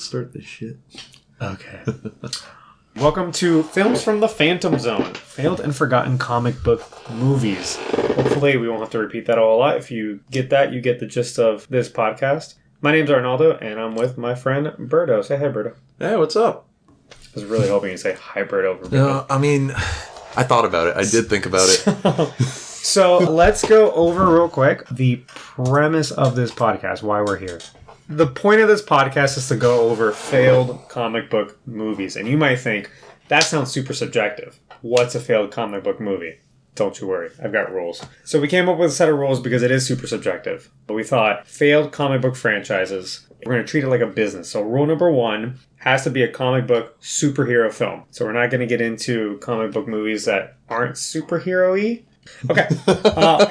start this shit. Okay. Welcome to Films from the Phantom Zone. Failed and forgotten comic book movies. Hopefully we won't have to repeat that all a lot. If you get that, you get the gist of this podcast. My name's Arnaldo, and I'm with my friend Berto. Say hi, Berto. Hey, what's up? I was really hoping you'd say hi, Berto. No, I mean, I thought about it. I did think about it. So let's go over real quick the premise of this podcast, why we're here. The point of this podcast is to go over failed comic book movies. And you might think, that sounds super subjective. What's a failed comic book movie? Don't you worry, I've got rules. So we came up with a set of rules because it is super subjective. But we thought, failed comic book franchises, we're going to treat it like a business. So rule number 1 has to be a comic book superhero film. So we're not going to get into comic book movies that aren't superhero-y. Okay.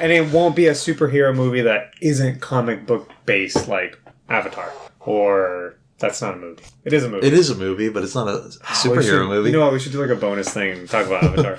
And it won't be a superhero movie that isn't comic book based, like Avatar. Or that's not a movie. It is a movie. It is a movie, but it's not a superhero movie. You know what? We should do like a bonus thing and talk about Avatar.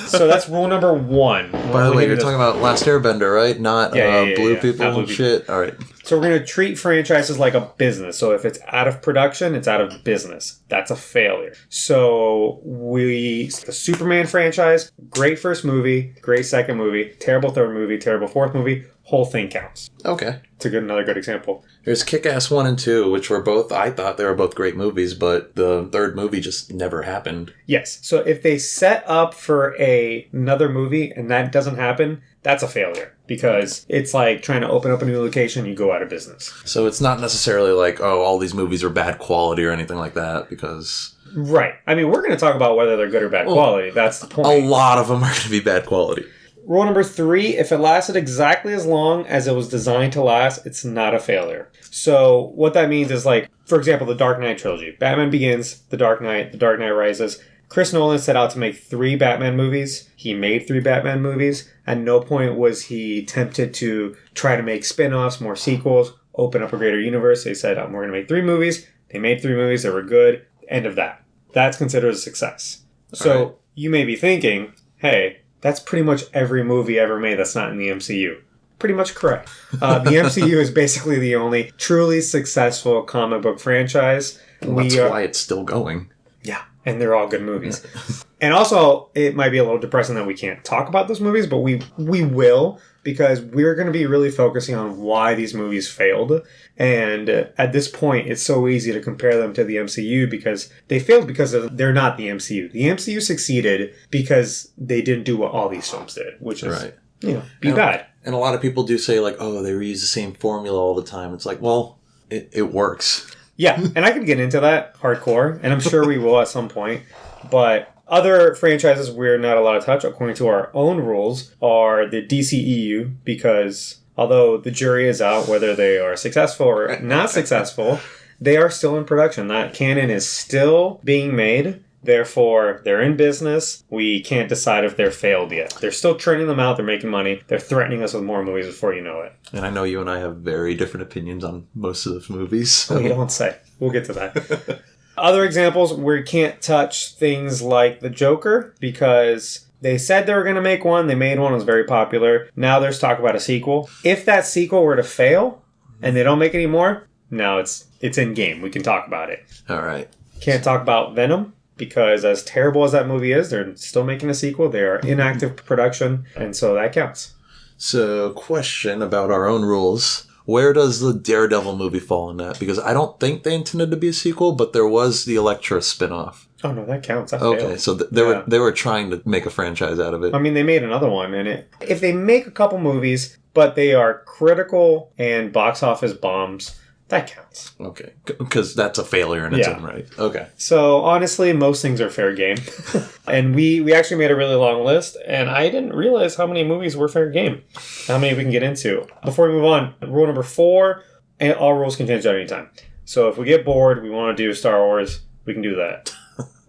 So that's rule number 1. By the way, you're talking about Last Airbender, right? Not blue people not blue and shit. All right. So we're going to treat franchises like a business. So if it's out of production, it's out of business. That's a failure. So the Superman franchise, great first movie, great second movie, terrible third movie, terrible fourth movie, whole thing counts. Okay. It's another good example. There's Kick-Ass 1 and 2, which were both, I thought they were both great movies, but the third movie just never happened. Yes. So if they set up for another movie and that doesn't happen, that's a failure. Because it's like trying to open up a new location, you go out of business. So it's not necessarily like, oh, all these movies are bad quality or anything like that, because... Right. I mean, we're going to talk about whether they're good or bad quality. That's the point. A lot of them are going to be bad quality. Rule number 3, if it lasted exactly as long as it was designed to last, it's not a failure. So what that means is, like, for example, the Dark Knight trilogy. Batman Begins, The Dark Knight Rises. Chris Nolan set out to make 3 Batman movies. He made 3 Batman movies. At no point was he tempted to try to make spin-offs, more sequels, open up a greater universe. They said, we're going to make 3 movies. They made 3 movies. They were good. End of that. That's considered a success. So right. You may be thinking, hey, that's pretty much every movie ever made that's not in the MCU. Pretty much correct. The MCU is basically the only truly successful comic book franchise. Well, that's why it's still going. Yeah, and they're all good movies. And also, it might be a little depressing that we can't talk about those movies, but we will, because we're going to be really focusing on why these movies failed. And at this point, it's so easy to compare them to the MCU because they failed because they're not the MCU. The MCU succeeded because they didn't do what all these films did, which is, bad. And a lot of people do say, like, oh, they reuse the same formula all the time. It's like, well, it works. Yeah, and I can get into that hardcore, and I'm sure we will at some point. But other franchises we're not allowed to touch, according to our own rules, are the DCEU, because although the jury is out whether they are successful or not successful, they are still in production. That canon is still being made. Therefore, they're in business. We can't decide if they're failed yet. They're still churning them out. They're making money. They're threatening us with more movies before you know it. And I know you and I have very different opinions on most of those movies. So. Oh, you don't say. We'll get to that. Other examples, we can't touch things like The Joker because they said they were going to make one. They made one. It was very popular. Now there's talk about a sequel. If that sequel were to fail and they don't make any more, now it's in game. We can talk about it. All right. Can't talk about Venom. Because as terrible as that movie is, they're still making a sequel. They are in active production, and so that counts. So, question about our own rules. Where does the Daredevil movie fall in that? Because I don't think they intended to be a sequel, but there was the Elektra spinoff. Oh, no, that counts. That okay, failed. So they were trying to make a franchise out of it. I mean, they made another one, and if they make a couple movies, but they are critical and box office bombs, that counts. Okay. Because that's a failure in its own right. Okay. So, honestly, most things are fair game. And we actually made a really long list, and I didn't realize how many movies were fair game. How many we can get into. Before we move on, rule number 4, and all rules can change at any time. So, if we get bored, we want to do Star Wars, we can do that.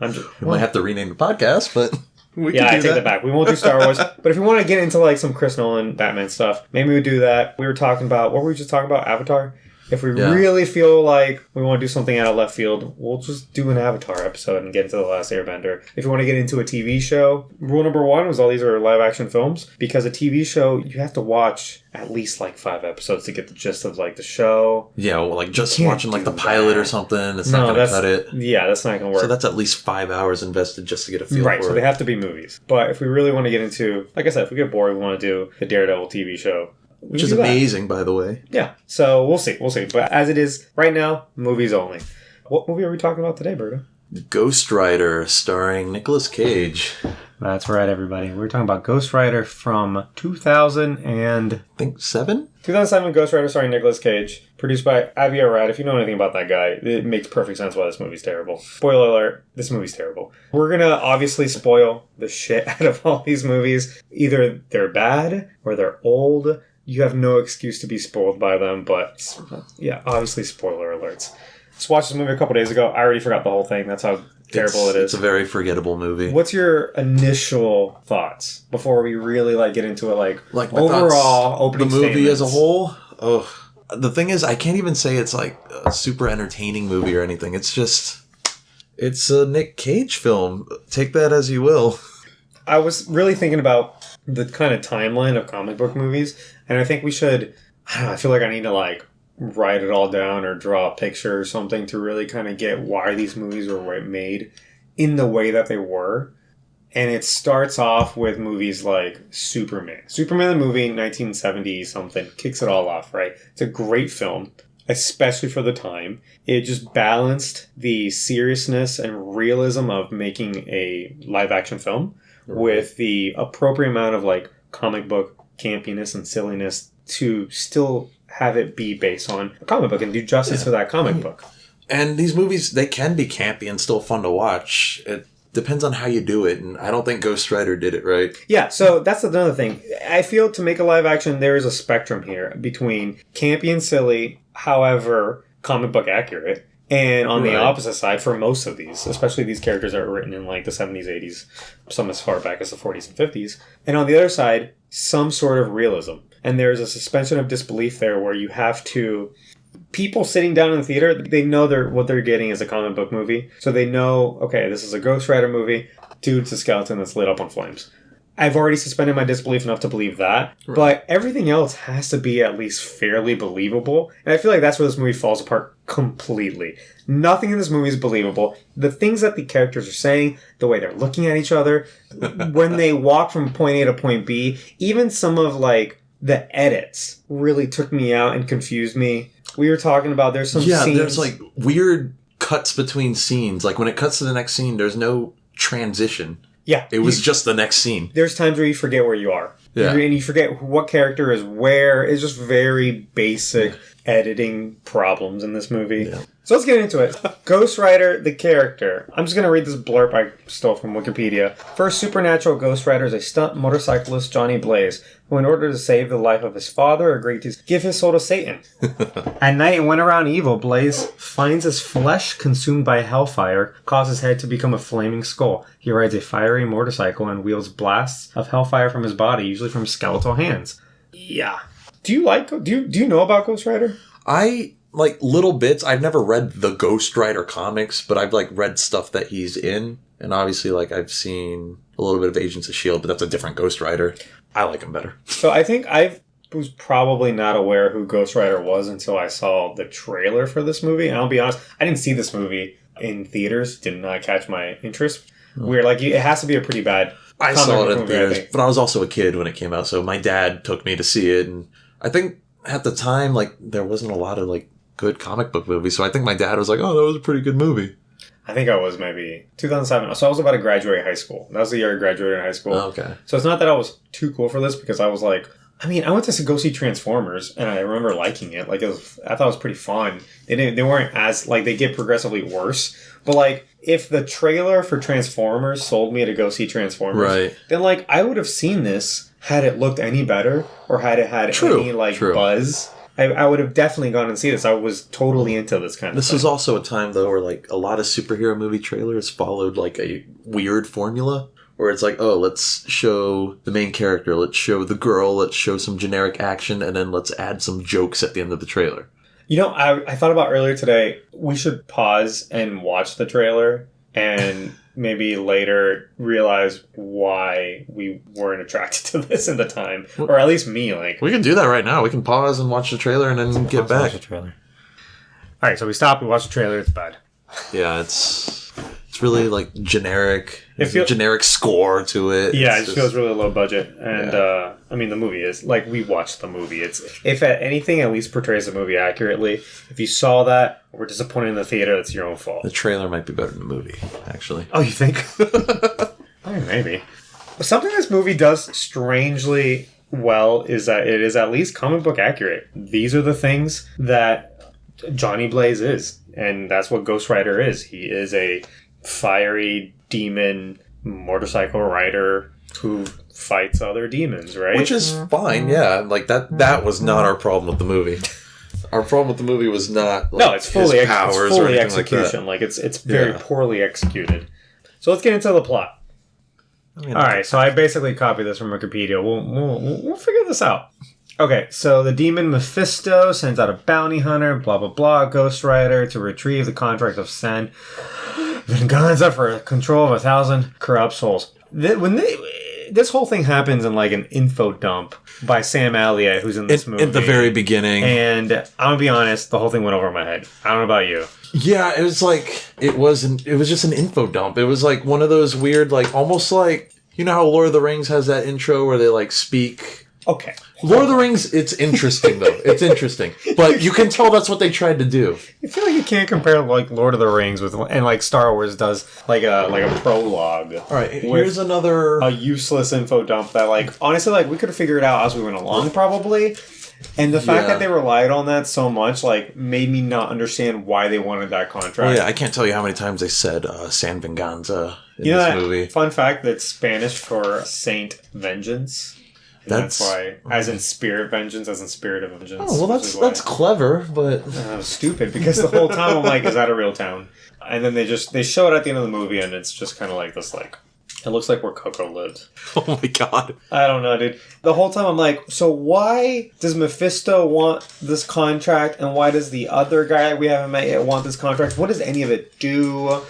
We might have to rename the podcast, but... I take that back. We won't do Star Wars. But if you want to get into like some Chris Nolan Batman stuff, maybe we do that. We were talking about... What were we just talking about? Avatar? If we really feel like we want to do something out of left field, we'll just do an Avatar episode and get into The Last Airbender. If you want to get into a TV show, rule number 1 was all these are live action films. Because a TV show, you have to watch at least like 5 episodes to get the gist of like the show. Yeah, well, like just watching like the pilot or something, it's not going to cut it. Yeah, that's not going to work. So that's at least 5 hours invested just to get a feel for it. Right, so they have to be movies. But if we really want to get into, like I said, if we get bored, we want to do the Daredevil TV show. Which is amazing, by the way. Yeah, so we'll see. But as it is right now, movies only. What movie are we talking about today, Berto? Ghost Rider, starring Nicolas Cage. That's right, everybody. We're talking about Ghost Rider from 2007? 2007 Ghost Rider starring Nicolas Cage. Produced by Avi Arad. If you know anything about that guy, it makes perfect sense why this movie's terrible. Spoiler alert, this movie's terrible. We're going to obviously spoil the shit out of all these movies. Either they're bad or they're old. You have no excuse to be spoiled by them, but yeah, obviously spoiler alerts. Just watched this movie a couple days ago. I already forgot the whole thing. That's how terrible it is. It's a very forgettable movie. What's your initial thoughts before we really get into it? Like overall opening the movie statements. as a whole? Oh, the thing is, I can't even say it's like a super entertaining movie or anything. It's just, it's a Nic Cage film. Take that as you will. I was really thinking about the kind of timeline of comic book movies, and I think we should, I don't know, I feel like I need to write it all down or draw a picture or something to really kind of get why these movies were made in the way that they were. And it starts off with movies like Superman. Superman the movie, 1970-something, kicks it all off, right? It's a great film, especially for the time. It just balanced the seriousness and realism of making a live-action film with the appropriate amount of comic book campiness and silliness to still have it be based on a comic book and do justice to that comic book. And these movies, they can be campy and still fun to watch. It depends on how you do it, and I don't think Ghost Rider did it right. Yeah, so that's another thing. I feel to make a live action, there is a spectrum here between campy and silly, however comic book accurate, and on the opposite side for most of these, especially these characters that were written in the 70s, 80s, some as far back as the 40s and 50s. And on the other side, some sort of realism. And there's a suspension of disbelief there where you have to... People sitting down in the theater, they know what they're getting is a comic book movie. So they know, okay, this is a Ghost Rider movie. Dude's a skeleton that's lit up on flames. I've already suspended my disbelief enough to believe that. Right. But everything else has to be at least fairly believable. And I feel like that's where this movie falls apart completely. Nothing in this movie is believable. The things that the characters are saying, the way they're looking at each other, when they walk from point A to point B, even some of the edits really took me out and confused me. We were talking about there's some scenes. There's weird cuts between scenes. When it cuts to the next scene, there's no transition. Yeah. It was just the next scene. There's times where you forget where you are. Yeah. And you forget what character is where. It's just very basic editing problems in this movie. Yeah. So let's get into it. Ghost Rider, the character. I'm just going to read this blurb I stole from Wikipedia. First supernatural Ghost Rider is a stunt motorcyclist, Johnny Blaze, who in order to save the life of his father, agreed to give his soul to Satan. At night, when around evil, Blaze finds his flesh consumed by hellfire, causes his head to become a flaming skull. He rides a fiery motorcycle and wields blasts of hellfire from his body, usually from skeletal hands. Yeah. Do you know about Ghost Rider? I little bits. I've never read the Ghost Rider comics, but I've read stuff that he's in, and obviously I've seen a little bit of Agents of S.H.I.E.L.D., but that's a different Ghost Rider. I like him better. So I think I was probably not aware who Ghost Rider was until I saw the trailer for this movie. And I'll be honest, I didn't see this movie in theaters. Did not catch my interest. Weird, it has to be a pretty bad. I saw it in theaters, but I was also a kid when it came out, so my dad took me to see it, and I think at the time there wasn't a lot of good comic book movies, so I think my dad was like, "Oh, that was a pretty good movie." I think I was maybe 2007. So I was about to graduate hige school. That was the year I graduated high school. Oh, okay. So it's not that I was too cool for this, because I was I went to go see Transformers, and I remember liking it. I thought it was pretty fun. They weren't as they get progressively worse. But if the trailer for Transformers sold me to go see Transformers, right, then I would have seen this had it looked any better or had it had any buzz. I would have definitely gone and seen this. I was totally into this kind of This was also a time, though, where a lot of superhero movie trailers followed a weird formula. Where it's let's show the main character, let's show the girl, let's show some generic action, and then let's add some jokes at the end of the trailer. You know, I thought about earlier today, we should pause and watch the trailer and maybe later realize why we weren't attracted to this at the time. Or at least me, like. We can do that right now. We can pause and watch the trailer and then get back. Watch the trailer. All right, so we stop, we watch the trailer, it's bad. Yeah, it's really like generic. There's a generic score to it. Yeah, it just feels really low budget. And, I mean, the movie is, like, we watched the movie. It's, if anything at least portrays the movie accurately, if you saw that, we're disappointed in the theater, that's your own fault. The trailer might be better than the movie, actually. Oh, you think? Maybe. Something this movie does strangely well is that it is at least comic book accurate. These are the things that Johnny Blaze is. And that's what Ghost Rider is. He is a fiery demon motorcycle rider who fights other demons, right? Which is fine, yeah. Like that was not our problem with the movie. Our problem with the movie was not like, it's fully his powers it's fully or anything execution. like that. It's very poorly executed. So let's get into the plot. I mean, all right, so I basically copied this from Wikipedia. We'll figure this out. Okay, so the demon Mephisto sends out a bounty hunter, blah blah blah, Ghost Rider to retrieve the contract of Sen Venganza for control of 1,000 corrupt souls. This whole thing happens in like an info dump by Sam Elliott, who's in this movie. At the very beginning. And I'm going to be honest, the whole thing went over my head. I don't know about you. Yeah, it was like, it was just an info dump. It was like one of those weird, like, almost like, you know how Lord of the Rings has that intro where they like speak... Okay. Lord of the Rings, it's interesting though. It's interesting, but you can tell that's what they tried to do. I feel like you can't compare like Lord of the Rings with and like Star Wars does like a prologue. All right, here's another useless info dump that like honestly like we could have figured it out as we went along probably. And the fact that they relied on that so much like made me not understand why they wanted that contract. Well, yeah, I can't tell you how many times they said San Venganza in this movie. Fun fact that's Spanish for Saint Vengeance. That's why, as in spirit vengeance, as in spirit of vengeance. Oh, well, that's clever, but... stupid, because the whole time I'm like, is that a real town? And then they show it at the end of the movie, and it's just kind of like this, like, it looks like where Coco lived. Oh my god. I don't know, dude. The whole time I'm like, so why does Mephisto want this contract, and why does the other guy we haven't met yet want this contract? What does any of it do?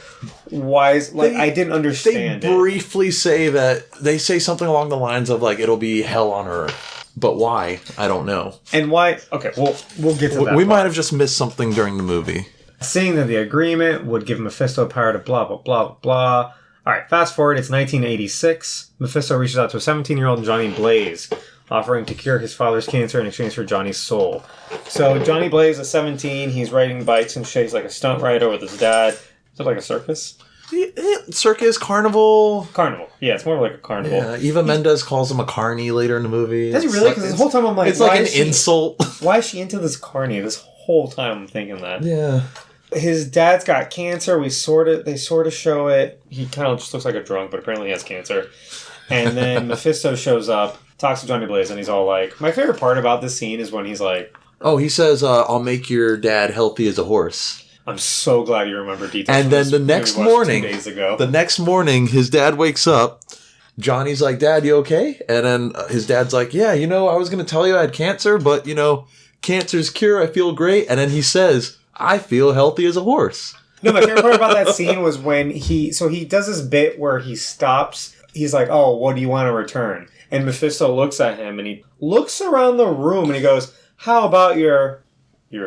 Why is I didn't understand They briefly say that they say something along the lines of like it'll be hell on earth, but why? I don't know. And why? Okay, we'll get to that. We might have just missed something during the movie. Saying that the agreement would give Mephisto power to blah blah blah blah blah. All right, fast forward. It's 1986. Mephisto reaches out to a 17-year-old Johnny Blaze, offering to cure his father's cancer in exchange for Johnny's soul. So Johnny Blaze is 17. He's riding bikes and shit. He's like a stunt rider with his dad. Is it like a circus? Circus, carnival. Carnival. Yeah, it's more like a carnival. Yeah, Eva Mendes calls him a carny later in the movie. Does he really? Because the whole time I'm like, it's like an insult. Why is she into this carny? This whole time I'm thinking that. Yeah. His dad's got cancer. They sort of show it. He kind of just looks like a drunk, but apparently he has cancer. And then Mephisto shows up, talks to Johnny Blaze, and he's all like, my favorite part about this scene is when he's like... Oh, he says, I'll make your dad healthy as a horse. I'm so glad you remember details. And then the next morning, 2 days ago. The next morning, his dad wakes up. Johnny's like, Dad, you okay? And then his dad's like, yeah, I was going to tell you I had cancer, but, cancer's cure. I feel great. And then he says, I feel healthy as a horse. No, my favorite part about that scene was when he does this bit where he stops. He's like, oh, what do you want to return? And Mephisto looks at him and he looks around the room and he goes, how about your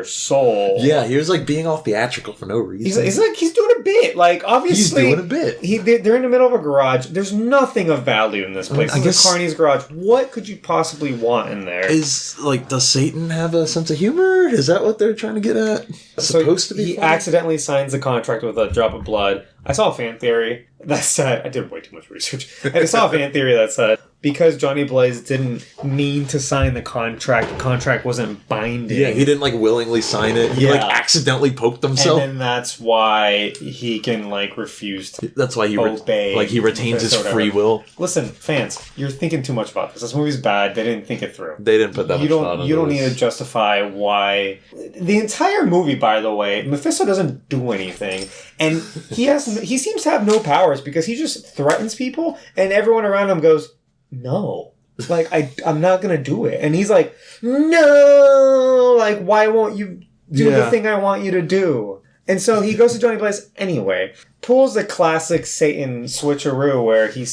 soul? Yeah, he was like being all theatrical for no reason. He's like, he's doing a bit. Like, obviously. He's doing a bit. They're in the middle of a garage. There's nothing of value in this place. It's a Carney's garage. What could you possibly want in there? Does Satan have a sense of humor? Is that what they're trying to get at? Supposed to be He funny? accidentally signs the contract with a drop of blood. I saw a fan theory that said... I did way too much research. I saw a fan theory that said... Because Johnny Blaze didn't mean to sign the contract wasn't binding. Yeah, he didn't willingly sign it. He accidentally poked himself. And then that's why he can refuse to That's why he obey. He retains his free will. Listen, fans, you're thinking too much about this. This movie's bad. They didn't think it through. They didn't put that much thought into You don't need to justify why. The entire movie, by the way, Mephisto doesn't do anything. And he seems to have no powers because he just threatens people and everyone around him goes, no, I'm not gonna do it. And he's like, no, why won't you Do the thing I want you to do. And so he goes to Johnny Blaze anyway. Pulls the classic Satan switcheroo where he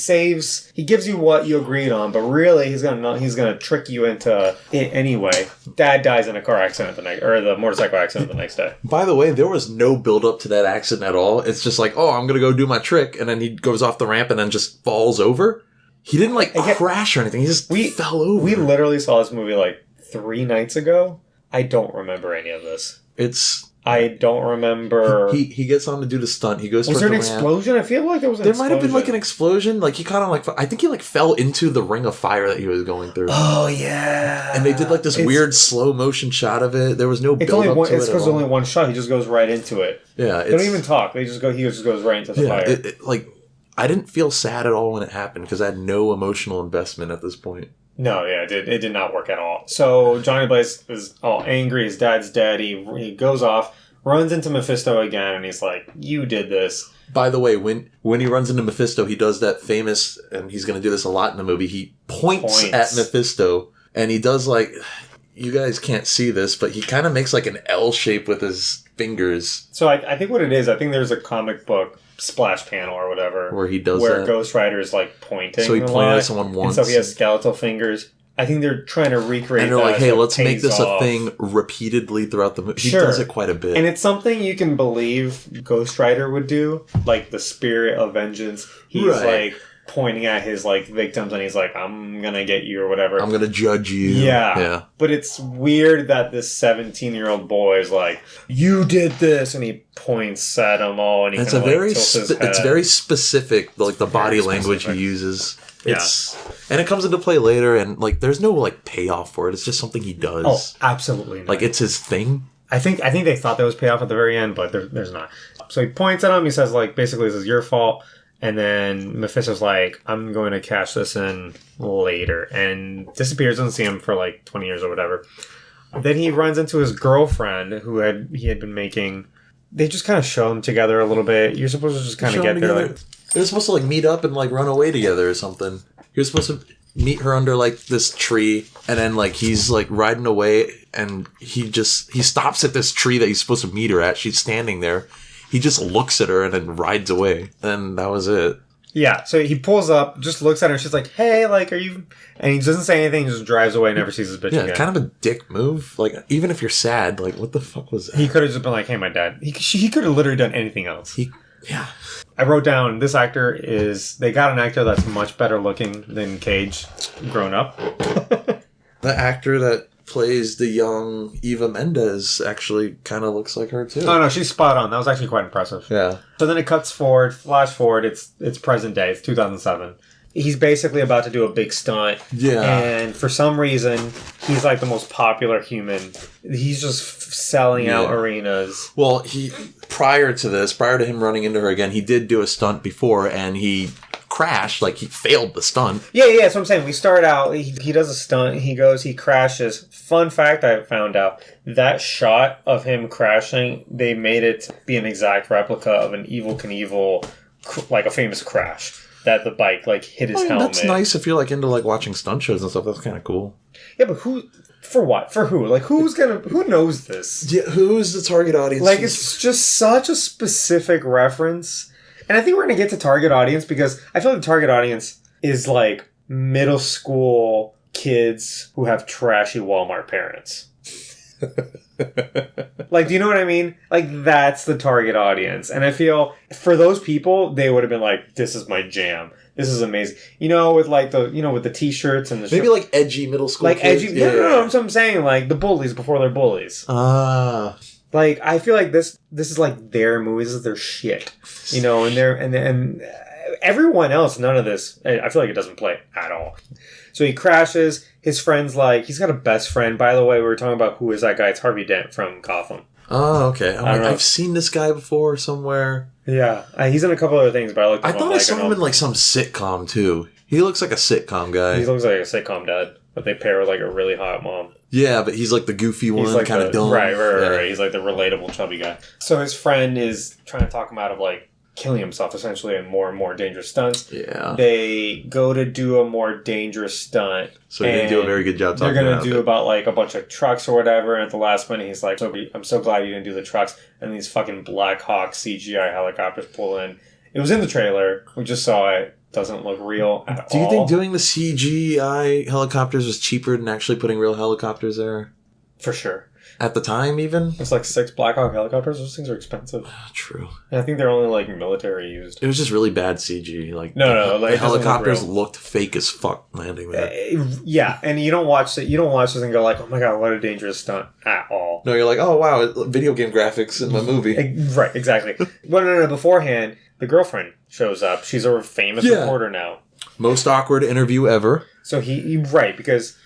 gives you what you agreed on, but really he's gonna trick you into it anyway. Dad dies in a car accident the motorcycle accident the next day. By the way, there was no build up to that accident at all. It's just like, oh, I'm gonna go do my trick, and then he goes off the ramp and then just falls over. He didn't crash or anything. He just fell over. We literally saw this movie like 3 nights ago. I don't remember any of this. I don't remember. He gets on to do the stunt. He goes. Was there an explosion? I feel like there was an explosion. There might have been like an explosion. Like he kind of I think he fell into the ring of fire that he was going through. Oh yeah. And they did like this weird slow motion shot of it. There was no build up to it. It's because only one shot. He just goes right into it. Yeah. They don't even talk. He just goes right into the fire. I didn't feel sad at all when it happened because I had no emotional investment at this point. No, yeah, it did not work at all. So Johnny Blaze is all angry. His dad's dead. He goes off. Runs into Mephisto again, and he's like, you did this. By the way, when he runs into Mephisto, he does that famous, and he's going to do this a lot in the movie, he points at Mephisto, and he does you guys can't see this, but he kind of makes like an L shape with his fingers. So I think what it is, I think there's a comic book splash panel or whatever. Where he does where that. Ghost Rider is pointing. So he pointed at someone once. And so he has skeletal fingers. I think they're trying to recreate that. And they're like, hey, let's make this a thing repeatedly throughout the movie. He does it quite a bit. And it's something you can believe Ghost Rider would do. Like the spirit of vengeance. He's pointing at his victims and he's like, I'm going to get you or whatever. I'm going to judge you. Yeah. But it's weird that this 17-year-old boy is like, you did this. And he points at them all. And he it's very specific, the body language he uses. And it comes into play later, and there's no payoff for it. It's just something he does. Oh, absolutely not. It's his thing. I think they thought there was payoff at the very end, but there's not. So he points at him. He says basically this is your fault. And then Mephisto's like, I'm going to cash this in later, and disappears. Doesn't see him for 20 years or whatever. Then he runs into his girlfriend who he had been making. They just kind of show them together a little bit. You're supposed to just kind of get there. They're supposed to meet up and run away together or something. You're supposed to meet her under this tree, and then he's riding away, and he stops at this tree that he's supposed to meet her at. She's standing there. He just looks at her and then rides away. And that was it. Yeah, so he pulls up, just looks at her, and she's like, hey, are you... And he doesn't say anything, just drives away, never sees his bitch again. Yeah, kind of a dick move. Even if you're sad, what the fuck was that? He could have just been like, hey, my dad. He could have literally done anything else. Yeah. I wrote down, this actor they got an actor that's much better looking than Cage, grown up. The actor that plays the young Eva Mendes actually kind of looks like her too. Oh no, she's spot on. That was actually quite impressive. Yeah. So then it flash forward, it's present day, it's 2007. He's basically about to do a big stunt. Yeah. And for some reason, he's the most popular human. He's just selling out arenas. Well, prior to him running into her again, he did do a stunt before, and he crashed. He failed the stunt. Yeah, that's what I'm saying. We start out, he does a stunt, he crashes. Fun fact I found out, that shot of him crashing, they made it be an exact replica of an Evel Knievel, a famous crash. That the bike hit his helmet. That's nice if you're into watching stunt shows and stuff. That's kind of cool. Yeah, but who? For what? For who? Who knows this? Yeah, who's the target audience? It's just such a specific reference. And I think we're gonna get to target audience because I feel like the target audience is middle school kids who have trashy Walmart parents. Do you know what I mean? That's the target audience. And I feel for those people, they would have been like, this is my jam. This is amazing. With with the t-shirts and the maybe edgy middle school kids. Edgy. Yeah. No, that's what I'm saying. The bullies before they're bullies. Ah. I feel like this is their movies, this is their shit. And everyone else, none of this, I feel like it doesn't play at all. So he crashes. His friend's he's got a best friend. By the way, we were talking about who is that guy. It's Harvey Dent from Gotham. Oh, okay. I've seen this guy before somewhere. Yeah. He's in a couple other things, but I thought I saw him in some sitcom too. He looks like a sitcom guy. He looks like a sitcom dad, but they pair with a really hot mom. Yeah, but he's the goofy one, kind of dumb. Right. He's the relatable chubby guy. So his friend is trying to talk him out of killing himself essentially in more and more dangerous stunts. Yeah. They go to do a more dangerous stunt. So he didn't do a very good job talking about it. They're going to do about like a bunch of trucks or whatever, and at the last minute he's like, I'm so glad you didn't do the trucks. And these fucking Black Hawk CGI helicopters pull in. It was in the trailer. We just saw it. Doesn't look real at all. Do you think doing the CGI helicopters was cheaper than actually putting real helicopters there? For sure. At the time, even? It's like 6 Black Hawk helicopters. Those things are expensive. True. And I think they're only like military used. It was just really bad CG. Like No. Like, the helicopters looked fake as fuck landing there. Yeah, and you don't watch it. You don't watch this and go like, "Oh my god, what a dangerous stunt!" At all. No, you're like, "Oh wow, video game graphics in my movie." Right, exactly. Well, no. Beforehand, the girlfriend shows up. She's a famous reporter now. Most awkward interview ever. So because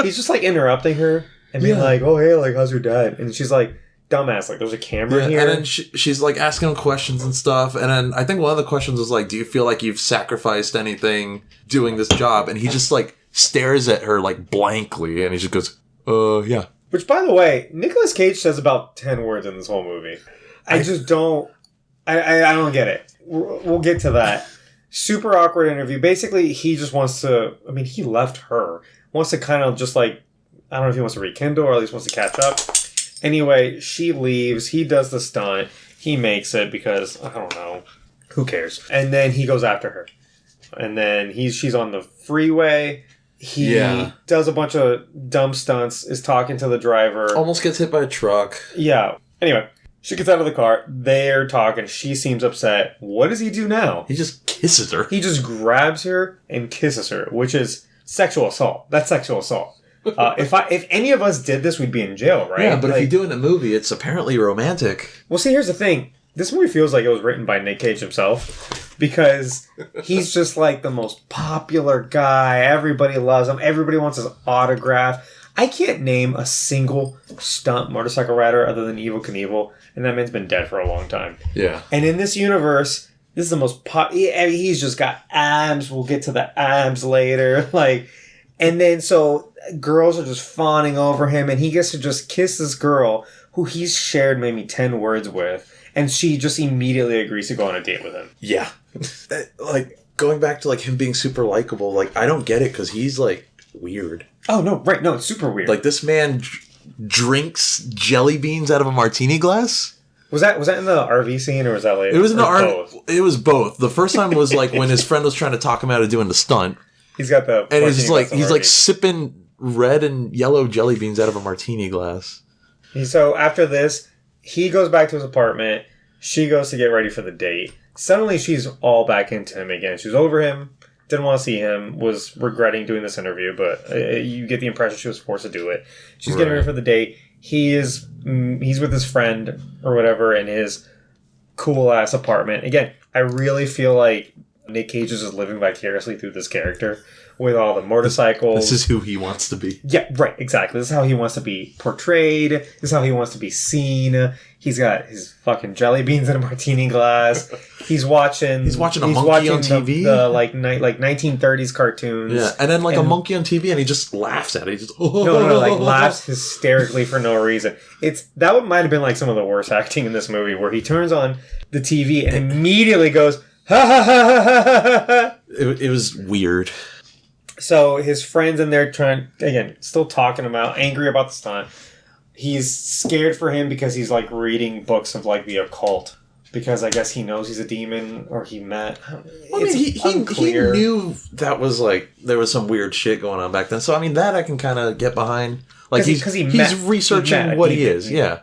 he's just like interrupting her. And being like, oh, hey, like, how's your dad? And she's like, dumbass, like, there's a camera here. And then she's, like, asking him questions and stuff. And then I think one of the questions was, like, do you feel like you've sacrificed anything doing this job? And he just, like, stares at her, like, blankly. And he just goes, yeah. Which, by the way, Nicolas Cage says about 10 words in this whole movie. I just don't... I don't get it. We'll get to that. Super awkward interview. Basically, he just wants to... I mean, he left her. Wants to kind of just, like... I don't know if he wants to rekindle or at least wants to catch up. Anyway, she leaves. He does the stunt. He makes it because, I don't know. Who cares? And then he goes after her. And then she's on the freeway. He does a bunch of dumb stunts, is talking to the driver. Almost gets hit by a truck. Yeah. Anyway, she gets out of the car. They're talking. She seems upset. What does he do now? He just kisses her. He just grabs her and kisses her, which is sexual assault. That's sexual assault. If any of us did this, we'd be in jail, right? Yeah, but if you do it in a movie, it's apparently romantic. Well, see, here's the thing. This movie feels like it was written by Nic Cage himself because he's just like the most popular guy. Everybody loves him. Everybody wants his autograph. I can't name a single stunt motorcycle rider other than Evel Knievel, and that man's been dead for a long time. Yeah. And in this universe, this is the most he's just got abs. We'll get to the abs later. And then so girls are just fawning over him, and he gets to just kiss this girl who he's shared maybe 10 words with, and she just immediately agrees to go on a date with him. Yeah. Like, going back to, like, him being super likable, like, I don't get it, because he's, like, weird. Oh, no, right, no, it's super weird. Like, this man drinks jelly beans out of a martini glass? Was that in the RV scene, or was that later? It was in the RV. It was both. The first time was, like, when his friend was trying to talk him out of doing the stunt. He's got the... And he's like sipping red and yellow jelly beans out of a martini glass. So after this, he goes back to his apartment. She goes to get ready for the date. Suddenly, she's all back into him again. She was over him, didn't want to see him, was regretting doing this interview, but you get the impression she was forced to do it. She's getting ready for the date. He's with his friend or whatever in his cool-ass apartment. Again, I really feel like Nic Cage is just living vicariously through this character with all the motorcycles. This is who he wants to be. Yeah, right, exactly. This is how he wants to be portrayed. This is how he wants to be seen. He's got his fucking jelly beans in a martini glass. He's watching a monkey on TV. The 1930s cartoons. Yeah, and then a monkey on TV, and he just laughs at it. He just laughs hysterically for no reason. That might have been like some of the worst acting in this movie, where he turns on the TV and immediately goes, ha ha ha ha ha ha. It was weird. So his friends in there still talking about, angry about the stunt. He's scared for him because he's like reading books of like the occult. Because I guess he knows he's a demon, or he met. He knew that was like, there was some weird shit going on back then. So I mean, that I can kind of get behind. Like he's researching what he is. Yeah.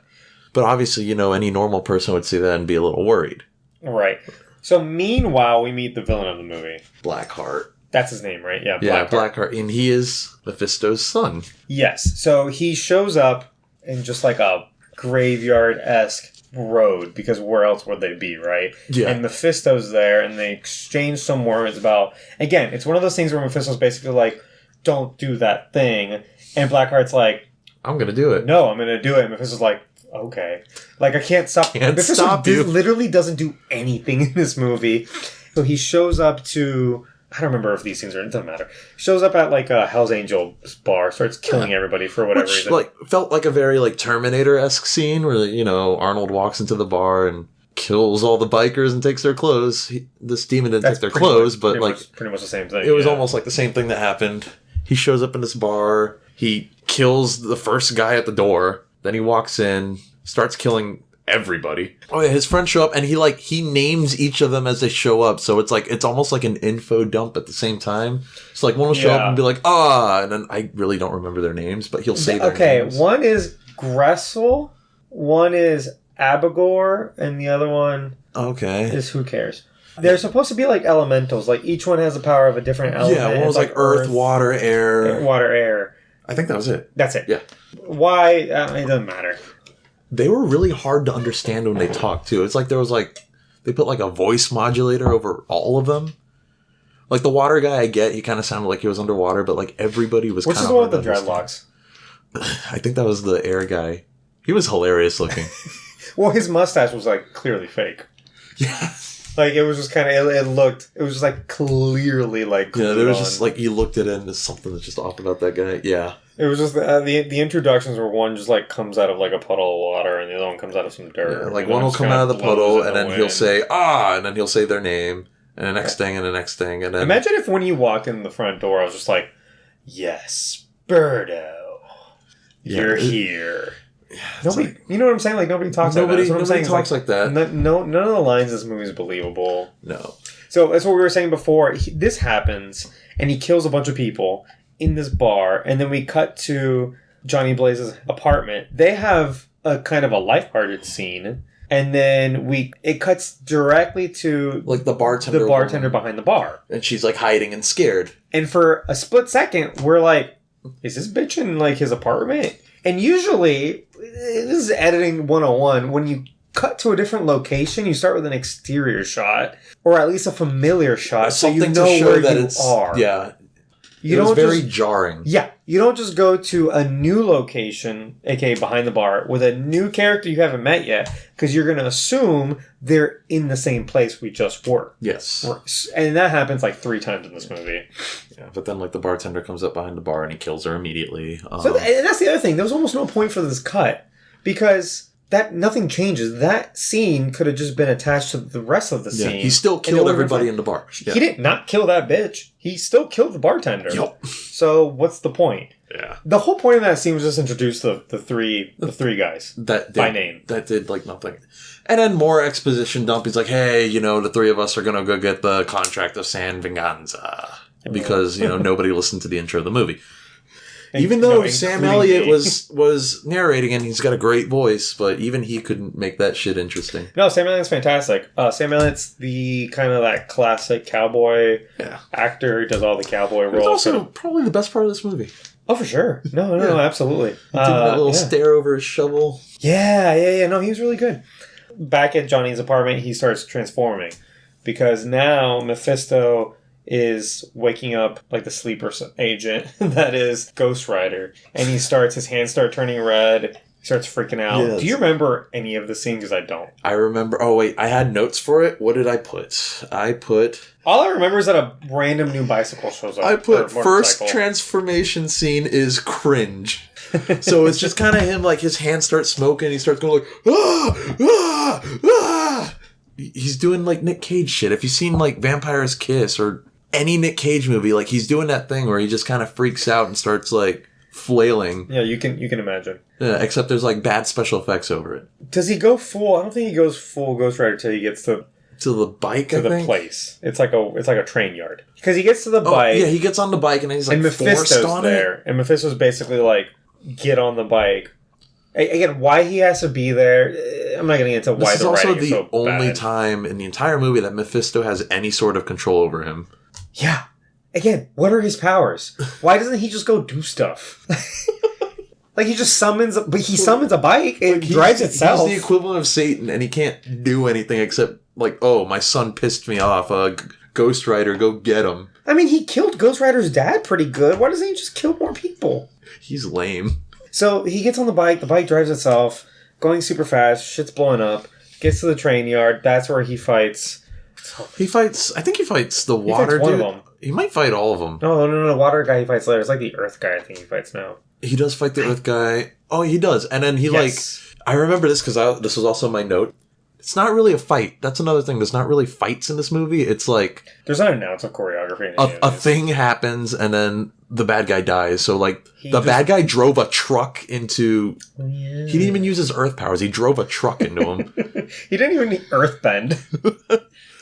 But obviously, any normal person would see that and be a little worried. Right. So meanwhile, we meet the villain of the movie. Blackheart. That's his name, right? Yeah, Blackheart. And he is Mephisto's son. Yes. So he shows up in just like a graveyard-esque road, because where else would they be, right? Yeah. And Mephisto's there, and they exchange some words about... Again, it's one of those things where Mephisto's basically like, don't do that thing. And Blackheart's like... I'm going to do it. No, I'm going to do it. And Mephisto's like, okay. Like, I can't stop... Mephisto literally doesn't do anything in this movie. So he shows up to... I don't remember if these scenes are... It doesn't matter. Shows up at like a Hell's Angels bar, starts killing everybody for whatever reason. Felt like a very like Terminator-esque scene where, Arnold walks into the bar and kills all the bikers and takes their clothes. This demon didn't take their clothes, but like pretty much the same thing. It was almost like the same thing that happened. He shows up in this bar. He kills the first guy at the door. Then he walks in, starts killing everybody. Oh yeah, his friends show up, and he names each of them as they show up. So it's almost like an info dump at the same time. So like one will show up and be like, and then I really don't remember their names, but he'll say their names. One is Gressel, one is Abigor, and the other one is who cares. They're supposed to be like elementals. Like each one has the power of a different element. Yeah, one was like earth, water, air. Water, air. I think that was it. That's it. Yeah. Why? It doesn't matter. They were really hard to understand when they talked too. It's like there was they put like a voice modulator over all of them. Like the water guy, I get he kind of sounded like he was underwater, but like everybody was. Which is the one with the dreadlocks? I think that was the air guy. He was hilarious looking. Well, his mustache was like clearly fake. Yeah. Like it was just kind of it was just like clearly like there was just like you looked at it and there's something that's just off about that guy. Yeah. It was just the introductions where one just like comes out of like a puddle of water and the other one comes out of some dirt. Yeah, like one will come out of the puddle and then he'll say and then he'll say their name and the next thing and the next thing and then imagine if when you walked in the front door I was just like, yes, Birdo, you're here. Yeah, nobody, you know what I'm saying? Like nobody talks like that. That's what I'm saying. Nobody talks like that. None of the lines in this movie is believable. No. So that's what we were saying before. This happens and he kills a bunch of people in this bar, and then we cut to Johnny Blaze's apartment. They have a kind of a lighthearted scene, and then it cuts directly to like the bartender behind the bar, and she's like hiding and scared. And for a split second, we're like, "Is this bitch in like his apartment?" And usually, this is editing 101. When you cut to a different location, you start with an exterior shot, or at least a familiar shot, so you know where you are. Yeah. It was very jarring. Yeah. You don't just go to a new location, aka behind the bar, with a new character you haven't met yet, because you're going to assume they're in the same place we just were. Yes. And that happens like 3 times in this movie. Yeah, but then like the bartender comes up behind the bar and he kills her immediately. And that's the other thing. There was almost no point for this cut, because nothing changes. That scene could have just been attached to the rest of the scene. He still killed everybody in the bar. Yeah. He did not kill that bitch. He still killed the bartender. Yep. So what's the point? Yeah. The whole point of that scene was just introduce the three guys by name. That did like nothing. And then more exposition dump. He's like, hey, the 3 of us are going to go get the contract of San Venganza. Because, nobody listened to the intro of the movie. Even though Sam Elliott was narrating and he's got a great voice, but even he couldn't make that shit interesting. No, Sam Elliott's fantastic. Sam Elliott's the kind of that classic cowboy actor who does all the cowboy roles. It's also probably the best part of this movie. Oh, for sure. No, absolutely. He did that little stare over his shovel. Yeah. No, he was really good. Back at Johnny's apartment, he starts transforming. Because now Mephisto is waking up like the sleeper agent that is Ghost Rider, and his hands start turning red. He starts freaking out. Yes. Do you remember any of the scene? Because I don't. I remember. Oh wait, I had notes for it. What did I put? All I remember is that a random new bicycle shows up. I put first transformation scene is cringe. So it's just kind of him, like his hands start smoking. He starts going like He's doing like Nic Cage shit. If you've seen like Vampire's Kiss or any Nic Cage movie, like he's doing that thing where he just kind of freaks out and starts like flailing. Yeah, you can imagine. Yeah, except there's like bad special effects over it. Does he go full? I don't think he goes full Ghost Rider till he gets to the bike. To the place. It's like a train yard, because he gets to the bike. Yeah, he gets on the bike and he's like Mephisto's on there, and Mephisto's basically like, get on the bike. Again, why he has to be there, I'm not getting into why the writing is so bad. This is also the only time in the entire movie that Mephisto has any sort of control over him. Yeah. Again, what are his powers? Why doesn't he just go do stuff? Like he just summons a bike and drives itself. He's the equivalent of Satan, and he can't do anything except like, oh, my son pissed me off. Ghost Rider, go get him. I mean, he killed Ghost Rider's dad pretty good. Why doesn't he just kill more people? He's lame. So he gets on the bike drives itself, going super fast, shit's blowing up, gets to the train yard, that's where he fights. I think he fights the water dude. One of them. He might fight all of them. No, the water guy he fights later. It's like the earth guy I think he fights now. He does fight the earth guy. Oh, he does. And then he I remember this because this was also my note. It's not really a fight. That's another thing. There's not really fights in this movie. It's like... There's not an ounce of choreography in a thing happens, and then the bad guy dies. So, like, bad guy drove a truck into... Oh, yeah. He didn't even use his earth powers. He drove a truck into him. He didn't even earthbend.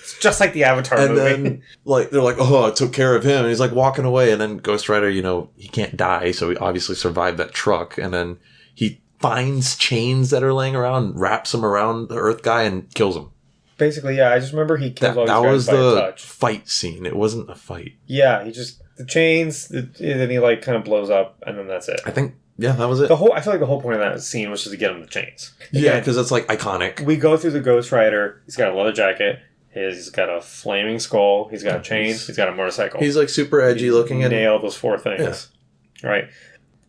It's just like the Avatar movie. And then, like, they're like, oh, I took care of him. And he's, like, walking away. And then Ghost Rider, you know, he can't die. So he obviously survived that truck. And then he finds chains that are laying around, wraps them around the Earth guy, and kills him. Basically, yeah. I just remember he kills all these guys by a touch. That was the fight scene. It wasn't a fight. Yeah, he just... The chains, and then he, like, kind of blows up, and then that's it. I think... Yeah, that was it. I feel like the whole point of that scene was just to get him the chains. Again, yeah, because it's, like, iconic. We go through the Ghost Rider. He's got a leather jacket. He's got a flaming skull. He's got chains. He's got a motorcycle. He's, like, super edgy looking. Nailed those 4 things. Yeah. Right.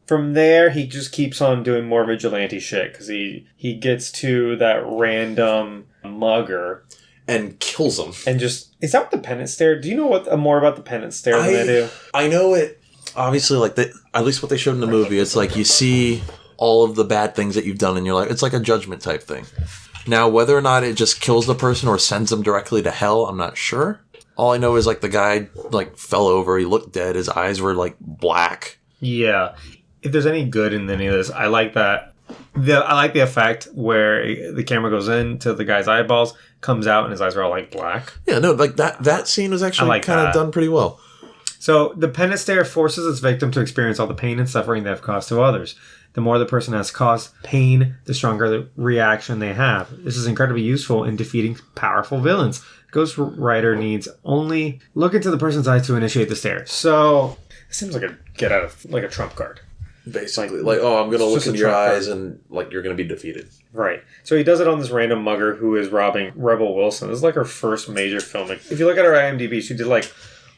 From there, he just keeps on doing more vigilante shit because he gets to that random mugger and kills him. And just... Is that what the penance stare? Do you know more about the penance stare than I do? I know it. Obviously, like, at least what they showed in the movie, it's like you see all of the bad things that you've done in your life. It's like a judgment type thing. Now, whether or not it just kills the person or sends them directly to hell, I'm not sure. All I know is, like, the guy, like, fell over. He looked dead. His eyes were, like, black. Yeah. If there's any good in any of this, I like that. I like the effect where the camera goes into the guy's eyeballs, comes out, and his eyes are all, like, black. Yeah, no, like, that scene was actually kind of done pretty well. So, the penance stare forces its victim to experience all the pain and suffering they have caused to others. The more the person has caused pain, the stronger the reaction they have. This is incredibly useful in defeating powerful villains. Ghost Rider needs only look into the person's eyes to initiate the stare. So, it seems like a trump card. Basically. Like, oh, I'm going to look into your eyes and, like, you're going to be defeated. Right. So he does it on this random mugger who is robbing Rebel Wilson. This is, like, her first major film. If you look at her IMDb, she did, like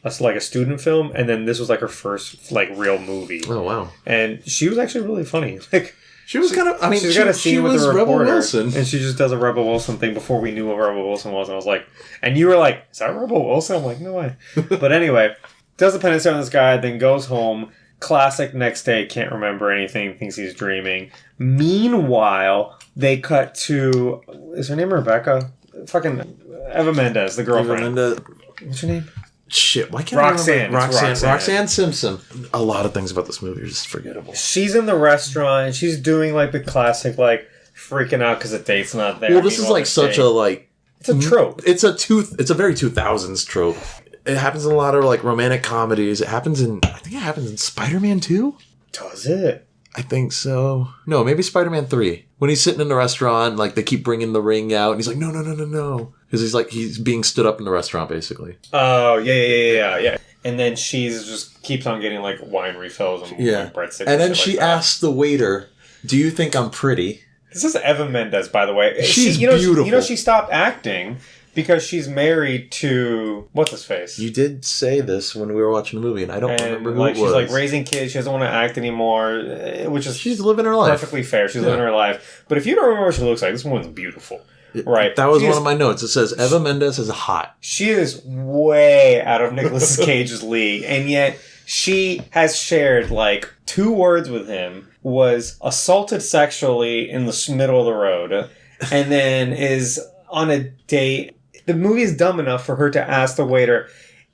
a student film, and then this was, like, her first, like, real movie. Oh, wow. And she was actually really funny. Like, she was kind of, I mean, she's got a scene with the Rebel reporter, Wilson. and she just does a Rebel Wilson thing before we knew what Rebel Wilson was, and I was like, and you were like, is that Rebel Wilson? I'm like, no way. But anyway, does the penance on this guy, then goes home. Classic next day, can't remember anything, thinks he's dreaming. Meanwhile, they cut to... Is her name Rebecca? Fucking Eva Mendes, the girlfriend. What's her name? Shit, why can't I remember? Roxanne Simpson. A lot of things about this movie are just forgettable. She's in the restaurant, and she's doing, like, the classic, like, freaking out because the date's not there. Well, this is, like, such a, like... It's a trope. It's a very 2000s trope. It happens in a lot of, like, romantic comedies. I think it happens in Spider-Man 2? Does it? I think so. No, maybe Spider-Man 3. When he's sitting in the restaurant, like, they keep bringing the ring out, and he's like, no. Because he's being stood up in the restaurant, basically. Oh, yeah. And then she's just keeps on getting, like, wine refills and like, breadsticks. And then she asks the waiter, do you think I'm pretty? This is Eva Mendes, by the way. She's beautiful. She stopped acting... Because she's married to... What's his face? You did say this when we were watching the movie, and I don't remember who it was. She's, like, raising kids. She doesn't want to act anymore, which is... She's living her life. Perfectly fair. She's living her life. But if you don't remember what she looks like, this woman's beautiful. Right? That was one of my notes. It says, Eva Mendes is hot. She is way out of Nicolas Cage's league. And yet, she has shared, like, 2 words with him, was assaulted sexually in the middle of the road, and then is on a date... The movie is dumb enough for her to ask the waiter,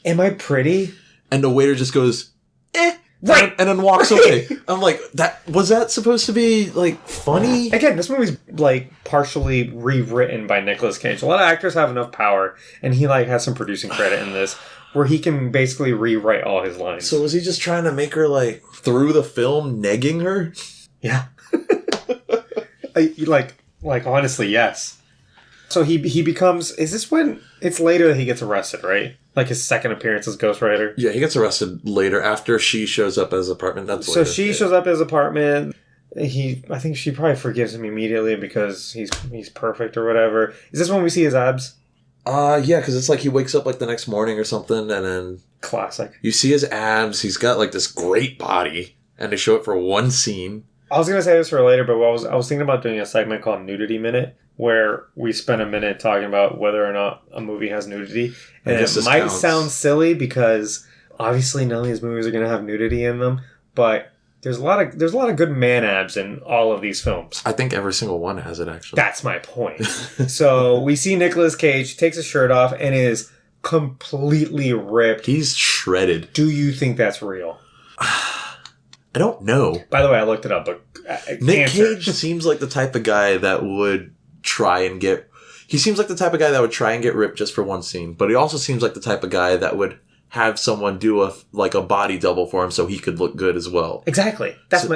am I pretty? And the waiter just goes, right, and then walks away. I'm like, was that supposed to be, like, funny? Again, this movie's, like, partially rewritten by Nicolas Cage. A lot of actors have enough power, and he, like, has some producing credit in this, where he can basically rewrite all his lines. So was he just trying to make her, like, through the film, negging her? Yeah. Like, honestly, yes. So he becomes... Is this when... It's later that he gets arrested, right? Like his second appearance as Ghost Rider? Yeah, he gets arrested later after she shows up at his apartment. So she shows up at his apartment. I think she probably forgives him immediately because he's perfect or whatever. Is this when we see his abs? Yeah, because it's like he wakes up like the next morning or something, and then... Classic. You see his abs. He's got like this great body, and they show it for one scene. I was going to say this for later, but I was thinking about doing a segment called Nudity Minute, where we spend a minute talking about whether or not a movie has nudity. And it might sound silly because obviously none of these movies are going to have nudity in them, but There's a lot of good man abs in all of these films. I think every single one has it, actually. That's my point. So we see Nicolas Cage takes his shirt off and is completely ripped. He's shredded. Do you think that's real? I don't know. By the way, I looked it up, but Nic Cage seems like the type of guy that would try and get... He seems like the type of guy that would try and get ripped just for one scene, but he also seems like the type of guy that would have someone do a body double for him so he could look good as well. Exactly. That's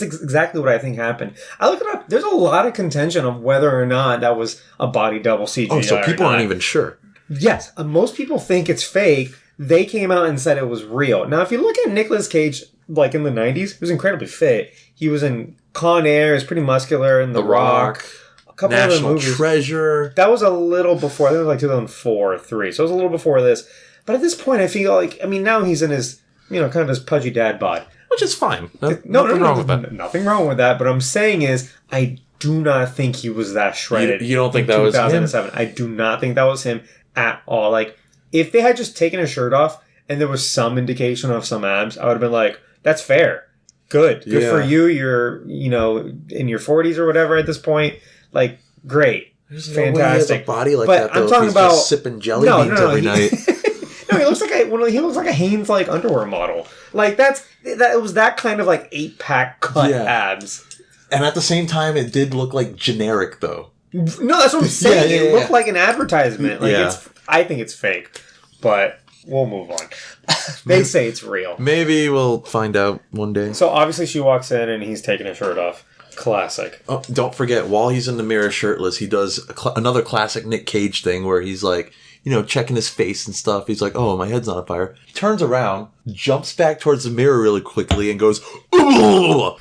exactly what I think happened. I looked it up. There's a lot of contention of whether or not that was a body double CGI. Oh, so people aren't even sure. Yes. Most people think it's fake. They came out and said it was real. Now, if you look at Nicolas Cage, like in the 90s, he was incredibly fit. He was in Con Air, is pretty muscular, in The Rock. A couple National other movies. Treasure. That was a little before. I think it was like 2004 or 3. So it was a little before this. But at this point, I feel like, now he's in his, kind of his pudgy dad bod. Which is fine. Nothing wrong with that. Nothing wrong with that. But I'm saying is, I do not think he was that shredded. You don't think that was him? 2007. I do not think that was him at all. Like, if they had just taken his shirt off and there was some indication of some abs, I would have been like, that's fair. Good for you. You're, in your 40s or whatever at this point. Like, great. There's fantastic. No way he has a body like but that, though. I'm talking about just sipping jelly beans every night. No, he looks like a Hanes underwear model. Like it was that kind of 8-pack cut abs. And at the same time, it did look like generic though. No, that's what I'm saying. It looked like an advertisement. I think it's fake, but we'll move on. They say it's real. Maybe we'll find out one day. So obviously she walks in and he's taking his shirt off. Classic. Oh, don't forget, while he's in the mirror shirtless, he does another classic Nic Cage thing where he's like, checking his face and stuff. He's like, oh, my head's on fire. He turns around, jumps back towards the mirror really quickly, and goes, ooh!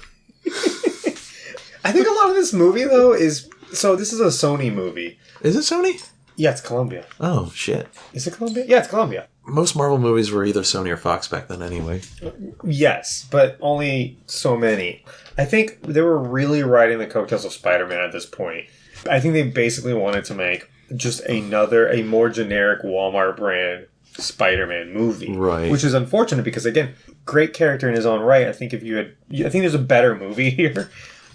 I think a lot of this movie, though, is... So this is a Sony movie. Is it Sony? Yeah, it's Columbia. Oh, shit. Is it Columbia? Yeah, it's Columbia. Most Marvel movies were either Sony or Fox back then anyway. Yes, but only so many. I think they were really riding the coattails of Spider-Man at this point. I think they basically wanted to make just a more generic Walmart brand Spider-Man movie. Right. Which is unfortunate because, again, great character in his own right. I think I think there's a better movie here.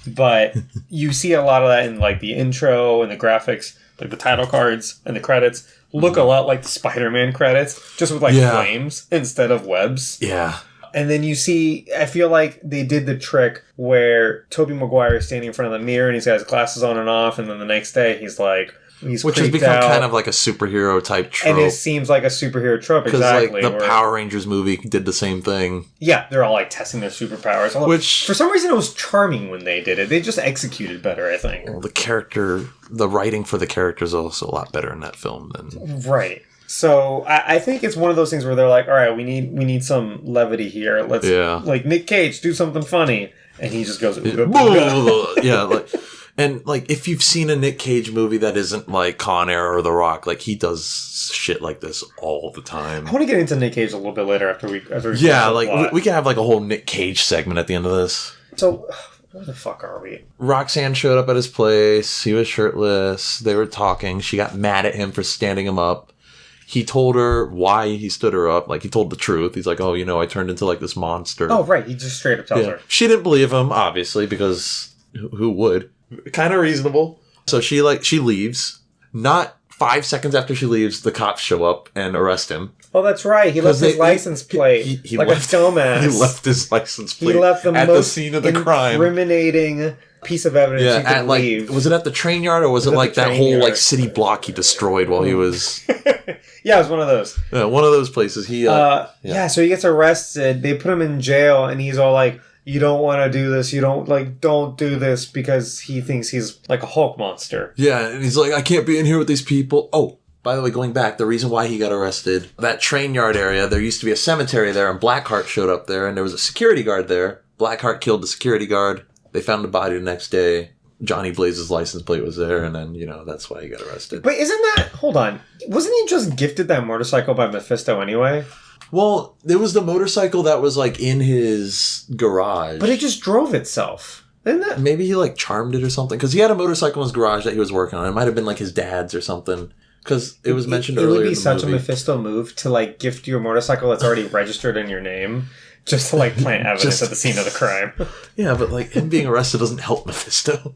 But you see a lot of that in the intro and the graphics, the title cards and the credits look a lot like the Spider-Man credits, just with flames instead of webs. Yeah. And then you see, I feel like they did the trick where Tobey Maguire is standing in front of the mirror and he's got his glasses on and off, and then the next day he's which has become kind of like a superhero type trope. And it seems like a superhero trope, exactly. Because the Power Rangers movie did the same thing. Yeah, they're all testing their superpowers. Which, for some reason, it was charming when they did it. They just executed better, I think. Well, the writing for the character is also a lot better in that film than... Right. So I think it's one of those things where they're like, all right, we need some levity here. Let's Nic Cage, do something funny. And he just goes... Yeah, and if you've seen a Nic Cage movie that isn't Con Air or The Rock, he does shit like this all the time. I want to get into Nic Cage a little bit later after we we can have a whole Nic Cage segment at the end of this. So where the fuck are we? Roxanne showed up at his place. He was shirtless. They were talking. She got mad at him for standing him up. He told her why he stood her up. He told the truth. He's like, oh, I turned into this monster. Oh, right. He just straight up tells her. She didn't believe him, obviously, because who would? Kind of reasonable. So she leaves. Not 5 seconds after she leaves, the cops show up and arrest him. Oh, that's right. He left his license plate. He left, a dumbass. He left his license plate. He left at the scene of the crime. Incriminating piece of evidence he could leave. Was it at the train yard or was it that whole city block he destroyed while he was... Yeah, it was one of those. Yeah, one of those places. He. So he gets arrested. They put him in jail, and he's all like, you don't want to do this. You don't do this, because he thinks he's like a Hulk monster. Yeah, and he's like, I can't be in here with these people. Oh, by the way, going back, the reason why he got arrested, that train yard area, there used to be a cemetery there, and Blackheart showed up there, and there was a security guard there. Blackheart killed the security guard. They found the body the next day. Johnny Blaze's license plate was there, and then, that's why he got arrested. But hold on, wasn't he just gifted that motorcycle by Mephisto anyway? Well, there was the motorcycle that was, in his garage. But it just drove itself. Isn't that? Maybe he, charmed it or something. Because he had a motorcycle in his garage that he was working on. It might have been, his dad's or something. Because it was mentioned earlier in the movie. It would be such a Mephisto move to, gift you a motorcycle that's already registered in your name. just to like plant evidence at the scene of the crime. Yeah, but like him being arrested doesn't help Mephisto.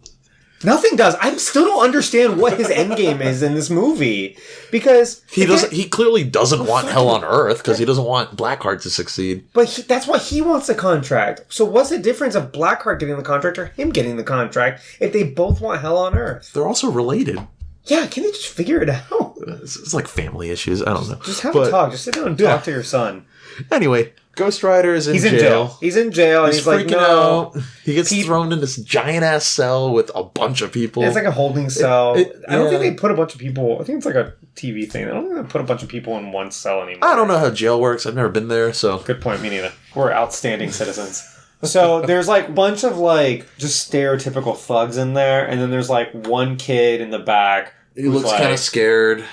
Nothing does. I still don't understand what his endgame is in this movie because He clearly doesn't want hell on Earth because he doesn't want Blackheart to succeed. But that's why he wants the contract. So what's the difference of Blackheart getting the contract or him getting the contract if they both want hell on Earth? They're also related. Yeah, can they just figure it out? It's like family issues. I don't know. Just have a talk. Just sit down and talk to your son. Anyway, Ghost Rider is in jail. He's in jail, and he's like, no. Out. He gets thrown in this giant-ass cell with a bunch of people. It's like a holding cell. I don't think they put a bunch of people... I think it's like a TV thing. I don't think they put a bunch of people in one cell anymore. I don't know how jail works. I've never been there, so... Good point. Me neither. We're outstanding citizens. So there's like a bunch of like just stereotypical thugs in there, and then there's like one kid in the back. He looks kind of scared.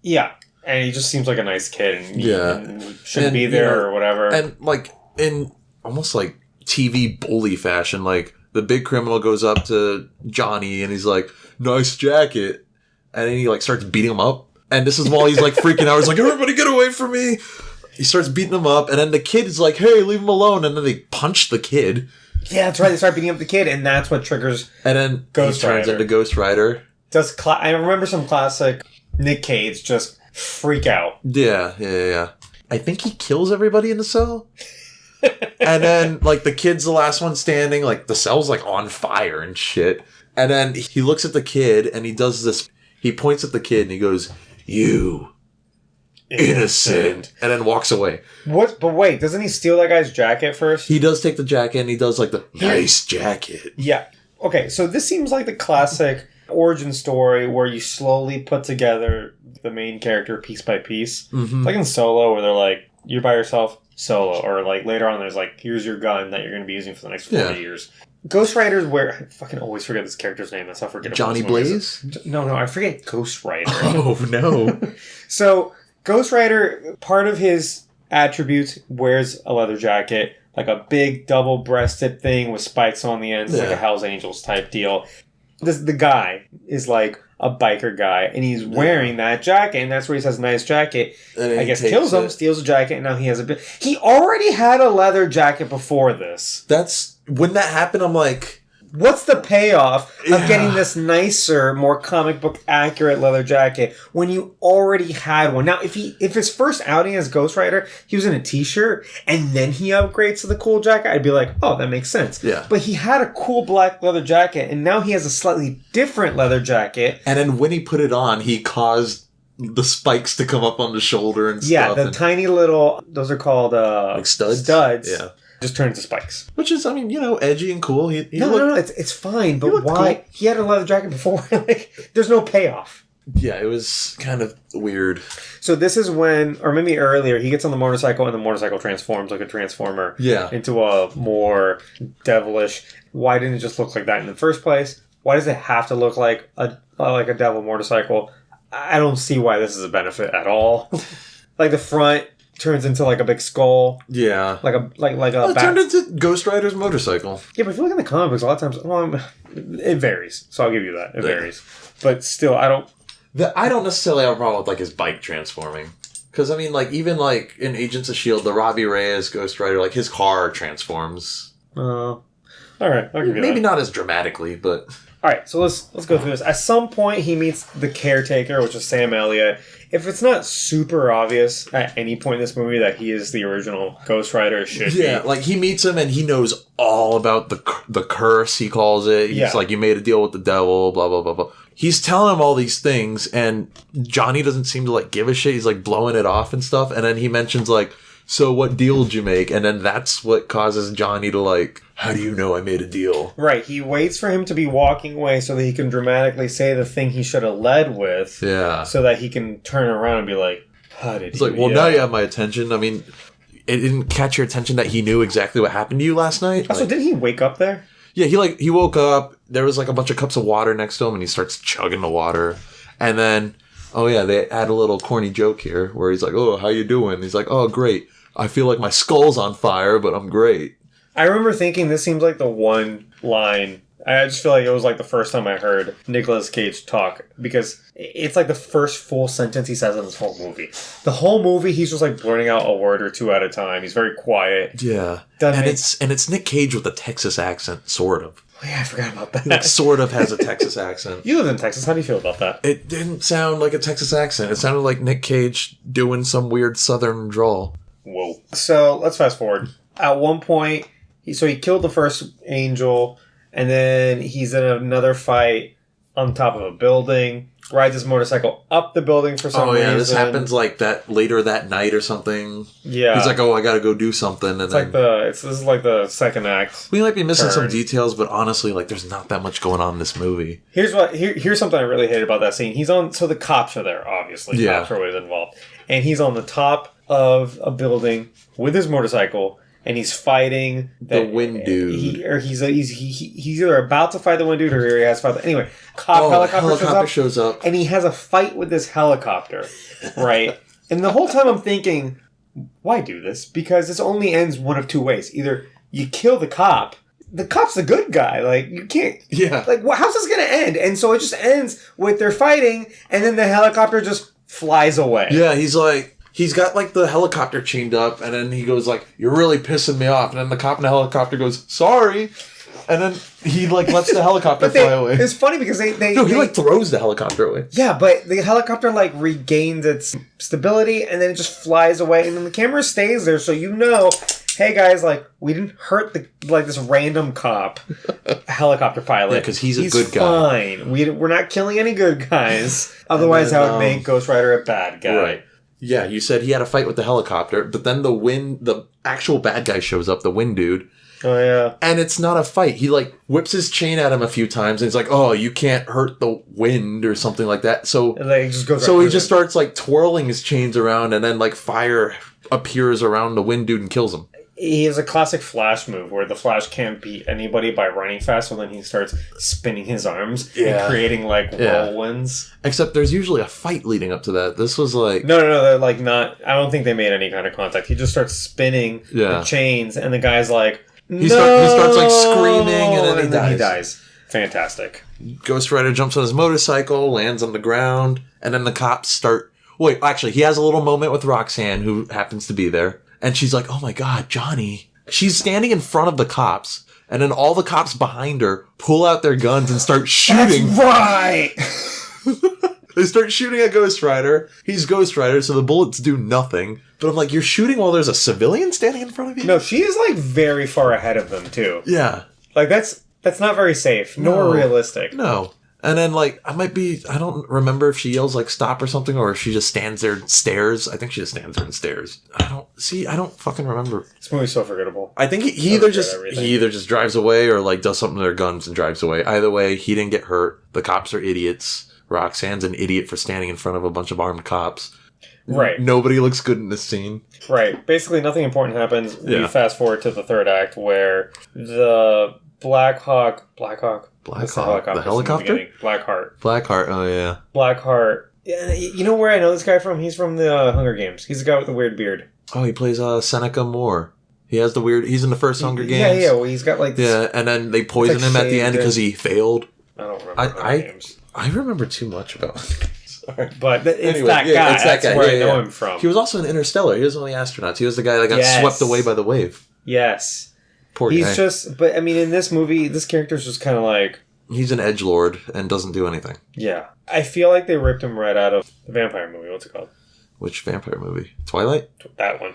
Yeah. And he just seems like a nice kid, and shouldn't be there or whatever. And like in almost like TV bully fashion, like the big criminal goes up to Johnny and he's like, "Nice jacket," and then he like starts beating him up. And this is while he's like freaking out. He's like, "Everybody get away from me!" He starts beating him up, and then the kid is like, "Hey, leave him alone!" And then they punch the kid. Yeah, that's right. They start beating up the kid, and that's what triggers. And then Ghost Rider turns into Ghost Rider. I remember some classic Nic Cage just freak out. Yeah. I think he kills everybody in the cell. And then, like, the kid's the last one standing. Like, the cell's, like, on fire and shit. And then he looks at the kid, and he does this. He points at the kid, and he goes, "You innocent." And then walks away. What? But wait, doesn't he steal that guy's jacket first? He does take the jacket, and he does, like, the nice jacket. Yeah. Okay, so this seems like the classic origin story where you slowly put together the main character piece by piece. Mm-hmm. Like in Solo, where they're like, "You're by yourself, Solo." Or like later on, there's like, "Here's your gun that you're going to be using for the next 40 years. Ghost Rider's where... I fucking always forget this character's name. That's how forgettable. Johnny Blaze? No, I forget Ghost Rider. Oh, no. So, Ghost Rider, part of his attributes, wears a leather jacket, like a big double-breasted thing with spikes on the ends, like a Hell's Angels type deal. The guy is like a biker guy, and he's wearing that jacket, and that's where he says "nice jacket." I guess kills him, steals the jacket, and now he has a bit. He already had a leather jacket before this. That's when that happened. I'm like, what's the payoff of getting this nicer, more comic book accurate leather jacket when you already had one? Now, if his first outing as Ghost Rider, he was in a t-shirt and then he upgrades to the cool jacket, I'd be like, oh, that makes sense. Yeah. But he had a cool black leather jacket and now he has a slightly different leather jacket. And then when he put it on, he caused the spikes to come up on the shoulder and stuff. Yeah, the tiny little, those are called like studs. Yeah. Just turn into spikes. Which is, I mean, edgy and cool. No, it's fine. But why? Cool. He had a leather jacket before. Like, there's no payoff. Yeah, it was kind of weird. So this is when, or maybe earlier, he gets on the motorcycle and the motorcycle transforms like a transformer into a more devilish. Why didn't it just look like that in the first place? Why does it have to look like a devil motorcycle? I don't see why this is a benefit at all. Like the front turns into like a big skull. Yeah. Like a it turned into Ghost Rider's motorcycle. Yeah, but if you look in the comic books, a lot of times, it varies. So I'll give you that. It varies. But still, I don't necessarily have a problem with like his bike transforming. Because I mean, like even like in Agents of S.H.I.E.L.D., the Robbie Reyes Ghost Rider, like his car transforms. All right, I'll give you Maybe that. not as dramatically, but all right. So let's go through this. At some point, he meets the caretaker, which is Sam Elliott. If it's not super obvious at any point in this movie that he is the original Ghost Rider, it should be. Like he meets him and he knows all about the curse, he calls it. He's like, you made a deal with the devil, blah, blah, blah, blah. He's telling him all these things and Johnny doesn't seem to like give a shit. He's like blowing it off and stuff. And then he mentions like, so what deal did you make? And then that's what causes Johnny to like, how do you know I made a deal? Right. He waits for him to be walking away so that he can dramatically say the thing he should have led with. Yeah. So that he can turn around and be like, how did he... It's like, well, now you have my attention. I mean, it didn't catch your attention that he knew exactly what happened to you last night? Also, didn't he wake up there? Yeah, he woke up. There was like a bunch of cups of water next to him and he starts chugging the water. And then, they add a little corny joke here where he's like, oh, how you doing? He's like, oh, great. I feel like my skull's on fire, but I'm great. I remember thinking this seems like the one line I just feel like it was like the first time I heard Nicolas Cage talk, because it's like the first full sentence he says in this whole movie. The whole movie, he's just like blurting out a word or two at a time. He's very quiet. Yeah. It's Nic Cage with a Texas accent, sort of. Oh, yeah, I forgot about that. He like sort of has a Texas accent. You live in Texas. How do you feel about that? It didn't sound like a Texas accent. It sounded like Nic Cage doing some weird southern drawl. Whoa. So let's fast forward. At one point, he killed the first angel, and then he's in another fight on top of a building, rides his motorcycle up the building for some reason. Oh, yeah, this happens like that later that night or something. Yeah. He's like, oh, I gotta go do something. And this is like the second act. We might be missing some details, but honestly, like, there's not that much going on in this movie. Here's something I really hated about that scene. So the cops are there, obviously. Yeah. Cops are always involved. And he's on the top of a building with his motorcycle, and he's fighting the wind dude. He's either about to fight the wind dude, or he has to fight. Anyway, helicopter shows up, and he has a fight with this helicopter, right? And the whole time I'm thinking, why do this? Because this only ends one of two ways: either you kill the cop. The cop's the good guy. Like, you can't. Yeah. Like, how's this gonna end? And so it just ends with they're fighting, and then the helicopter just flies away. Yeah, he's got, like, the helicopter chained up, and then he goes, like, you're really pissing me off. And then the cop in the helicopter goes, sorry. And then he, like, lets the helicopter fly away. It's funny because he, like, throws the helicopter away. Yeah, but the helicopter, like, regains its stability, and then it just flies away. And then the camera stays there, so you know, hey, guys, like, we didn't hurt, this random cop helicopter pilot. Yeah, because he's a good guy. Fine. We're not killing any good guys. Otherwise, that would make Ghost Rider a bad guy. Right. Yeah, you said he had a fight with the helicopter, but then the actual bad guy shows up, the wind dude. Oh, yeah. And it's not a fight. He, like, whips his chain at him a few times, and he's like, oh, you can't hurt the wind, or something like that. So, he just starts, like, twirling his chains around, and then, like, fire appears around the wind dude and kills him. He has a classic Flash move where the Flash can't beat anybody by running fast, so then he starts spinning his arms and creating, like, whirlwinds. Except there's usually a fight leading up to that. This was like... No, they're, like, not... I don't think they made any kind of contact. He just starts spinning the chains, and the guy's like, he starts, like, screaming, and then he dies. Fantastic. Ghost Rider jumps on his motorcycle, lands on the ground, and then the cops start... Wait, actually, he has a little moment with Roxanne, who happens to be there. And she's like, oh my God, Johnny. She's standing in front of the cops. And then all the cops behind her pull out their guns and start shooting. That's right! They start shooting at Ghost Rider. He's Ghost Rider, so the bullets do nothing. But I'm like, you're shooting while there's a civilian standing in front of you? No, she is, like, very far ahead of them, too. Yeah. Like, that's not very safe, nor realistic. No. And then, like, I don't remember if she yells, like, stop or something, or if she just stands there and stares. I think she just stands there and stares. I don't fucking remember. This movie's so forgettable. I think he either just drives away or, like, does something to their guns and drives away. Either way, he didn't get hurt. The cops are idiots. Roxanne's an idiot for standing in front of a bunch of armed cops. Right. Nobody looks good in this scene. Right. Basically, nothing important happens. Yeah. We fast forward to the third act where the Blackheart. The helicopter? Blackheart, oh yeah. Blackheart. You know where I know this guy from? He's from the Hunger Games. He's the guy with the weird beard. Oh, he plays Seneca Moore. He has he's in the first Hunger Games. Yeah, well, he's got like this, yeah, and then they poison him at the end because he failed. I don't remember Hunger Games. I remember too much about Hunger Games. Sorry. But it's that guy. That's where I know him from. He was also in Interstellar. He was one of the astronauts. He was the guy that got swept away by the wave. Yes. Poor guy. He's just, but I mean, in this movie, this character's just kind of like... He's an edgelord and doesn't do anything. Yeah. I feel like they ripped him right out of the vampire movie. What's it called? Which vampire movie? Twilight? That one.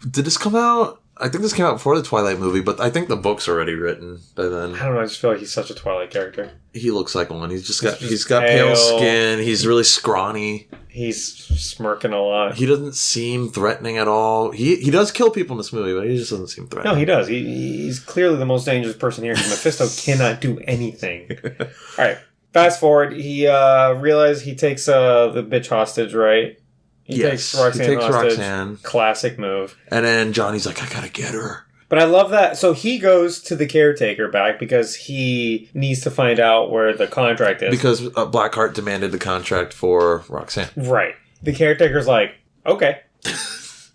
Did this come out? I think this came out before the Twilight movie, but I think the book's already written by then. I don't know. I just feel like he's such a Twilight character. He looks like one. He's got pale skin. He's really scrawny. He's smirking a lot. He doesn't seem threatening at all. He does kill people in this movie, but he just doesn't seem threatening. No, he does. He's clearly the most dangerous person here. Mephisto cannot do anything. All right. Fast forward. He realizes he takes the bitch hostage, right? He takes Roxanne hostage. Classic move. And then Johnny's like, I gotta get her. But I love that. So he goes to the caretaker back because he needs to find out where the contract is. Because Blackheart demanded the contract for Roxanne. Right. The caretaker's like, okay.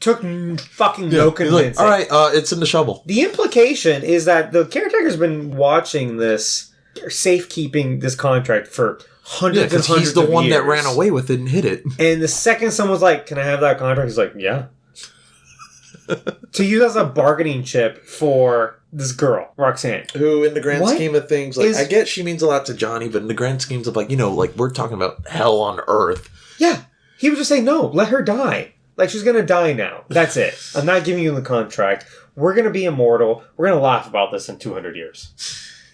Took fucking no convincing. Like, all right, it's in the shovel. The implication is that the caretaker's been watching this safekeeping this contract for hundreds and hundreds of years. He's the one that ran away with it and hid it. And the second someone's like, can I have that contract? He's like, yeah. To use as a bargaining chip for this girl, Roxanne. Who, in the grand scheme of things, like, I get she means a lot to Johnny, but in the grand schemes of, like, like, we're talking about hell on earth. Yeah. He would just say, no, let her die. Like, she's going to die now. That's it. I'm not giving you the contract. We're going to be immortal. We're going to laugh about this in 200 years.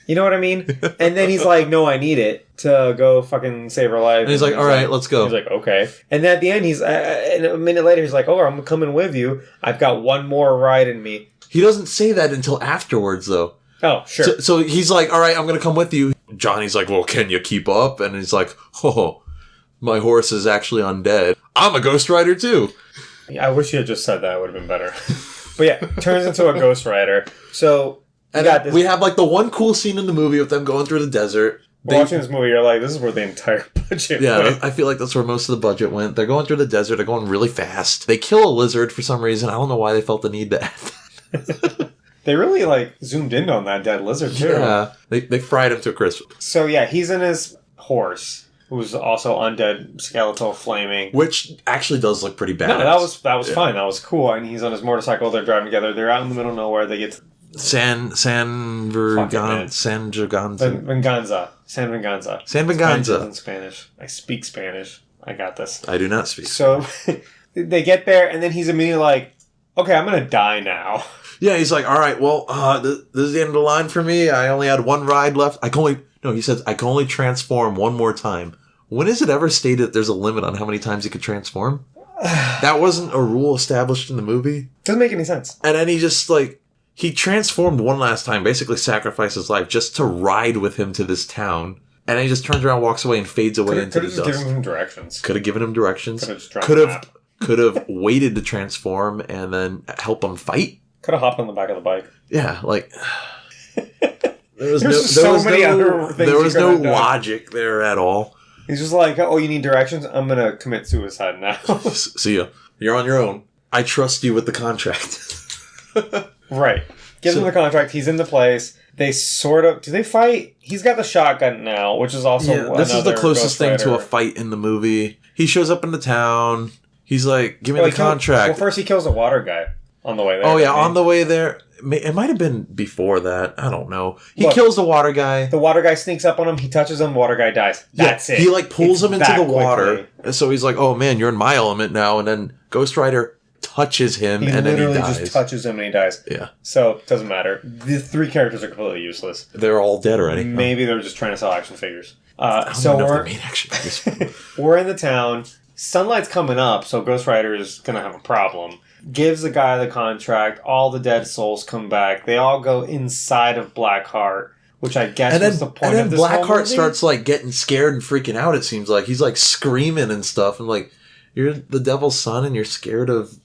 You know what I mean? And then he's like, no, I need it to go fucking save her life. And he's like, all right, let's go. He's like, okay. And then at the end, and a minute later, he's like, oh, I'm coming with you. I've got one more ride in me. He doesn't say that until afterwards, though. Oh, sure. So he's like, all right, I'm going to come with you. Johnny's like, well, can you keep up? And he's like, oh, my horse is actually undead. I'm a Ghost Rider, too. I wish you had just said that. It would have been better. But yeah, turns into a Ghost Rider. So... And we have, like, the one cool scene in the movie with them going through the desert. Watching this movie, you're like, this is where the entire budget went. I feel like that's where most of the budget went. They're going through the desert. They're going really fast. They kill a lizard for some reason. I don't know why they felt the need to add that. They really, like, zoomed in on that dead lizard, too. Yeah. They fried him to a crisp. So, yeah, he's in his horse, who's also undead, skeletal, flaming. Which actually does look pretty bad. No, that was fine. That was cool. And he's on his motorcycle. They're driving together. They're out in the middle of nowhere. They get to... San Venganza. San Venganza. In Spanish. I speak Spanish. I got this. I do not speak. So they get there, and then he's immediately like, okay, I'm going to die now. Yeah, he's like, all right, well, this is the end of the line for me. I only had one ride left. He says, I can only transform one more time. When is it ever stated that there's a limit on how many times he could transform? That wasn't a rule established in the movie. Doesn't make any sense. And then he just, like... He transformed one last time, basically sacrificed his life just to ride with him to this town. And then he just turns around, walks away, and fades away into the dust. Could have given him directions. Could have given him directions. Could have waited to transform and then help him fight. Could have hopped on the back of the bike. Yeah, like... There was no logic there at all. He's just like, oh, you need directions? I'm going to commit suicide now. See ya. You're on your own. I trust you with the contract. Right. Gives him the contract. He's in the place. They sort of... Do they fight? He's got the shotgun now, which is also... Yeah, this is the closest thing to a fight in the movie. He shows up in the town. He's like, give me the contract. Well, first he kills a water guy on the way there. Oh, yeah, on the way there. It might have been before that. I don't know. He kills the water guy. The water guy sneaks up on him. He touches him. Water guy dies. That's it. He, like, pulls him into the water. And so he's like, oh, man, you're in my element now. And then Ghost Rider... touches him and then he dies. He literally just touches him and he dies. Yeah. So, it doesn't matter. The three characters are completely useless. They're all dead already. Maybe they're just trying to sell action figures. So we're in the town. Sunlight's coming up, so Ghost Rider is going to have a problem. Gives the guy the contract. All the dead souls come back. They all go inside of Blackheart, which I guess was the point of this whole movie. And then Blackheart starts, like, getting scared and freaking out, it seems like. He's, like, screaming and stuff. And, like, you're the devil's son and you're scared of...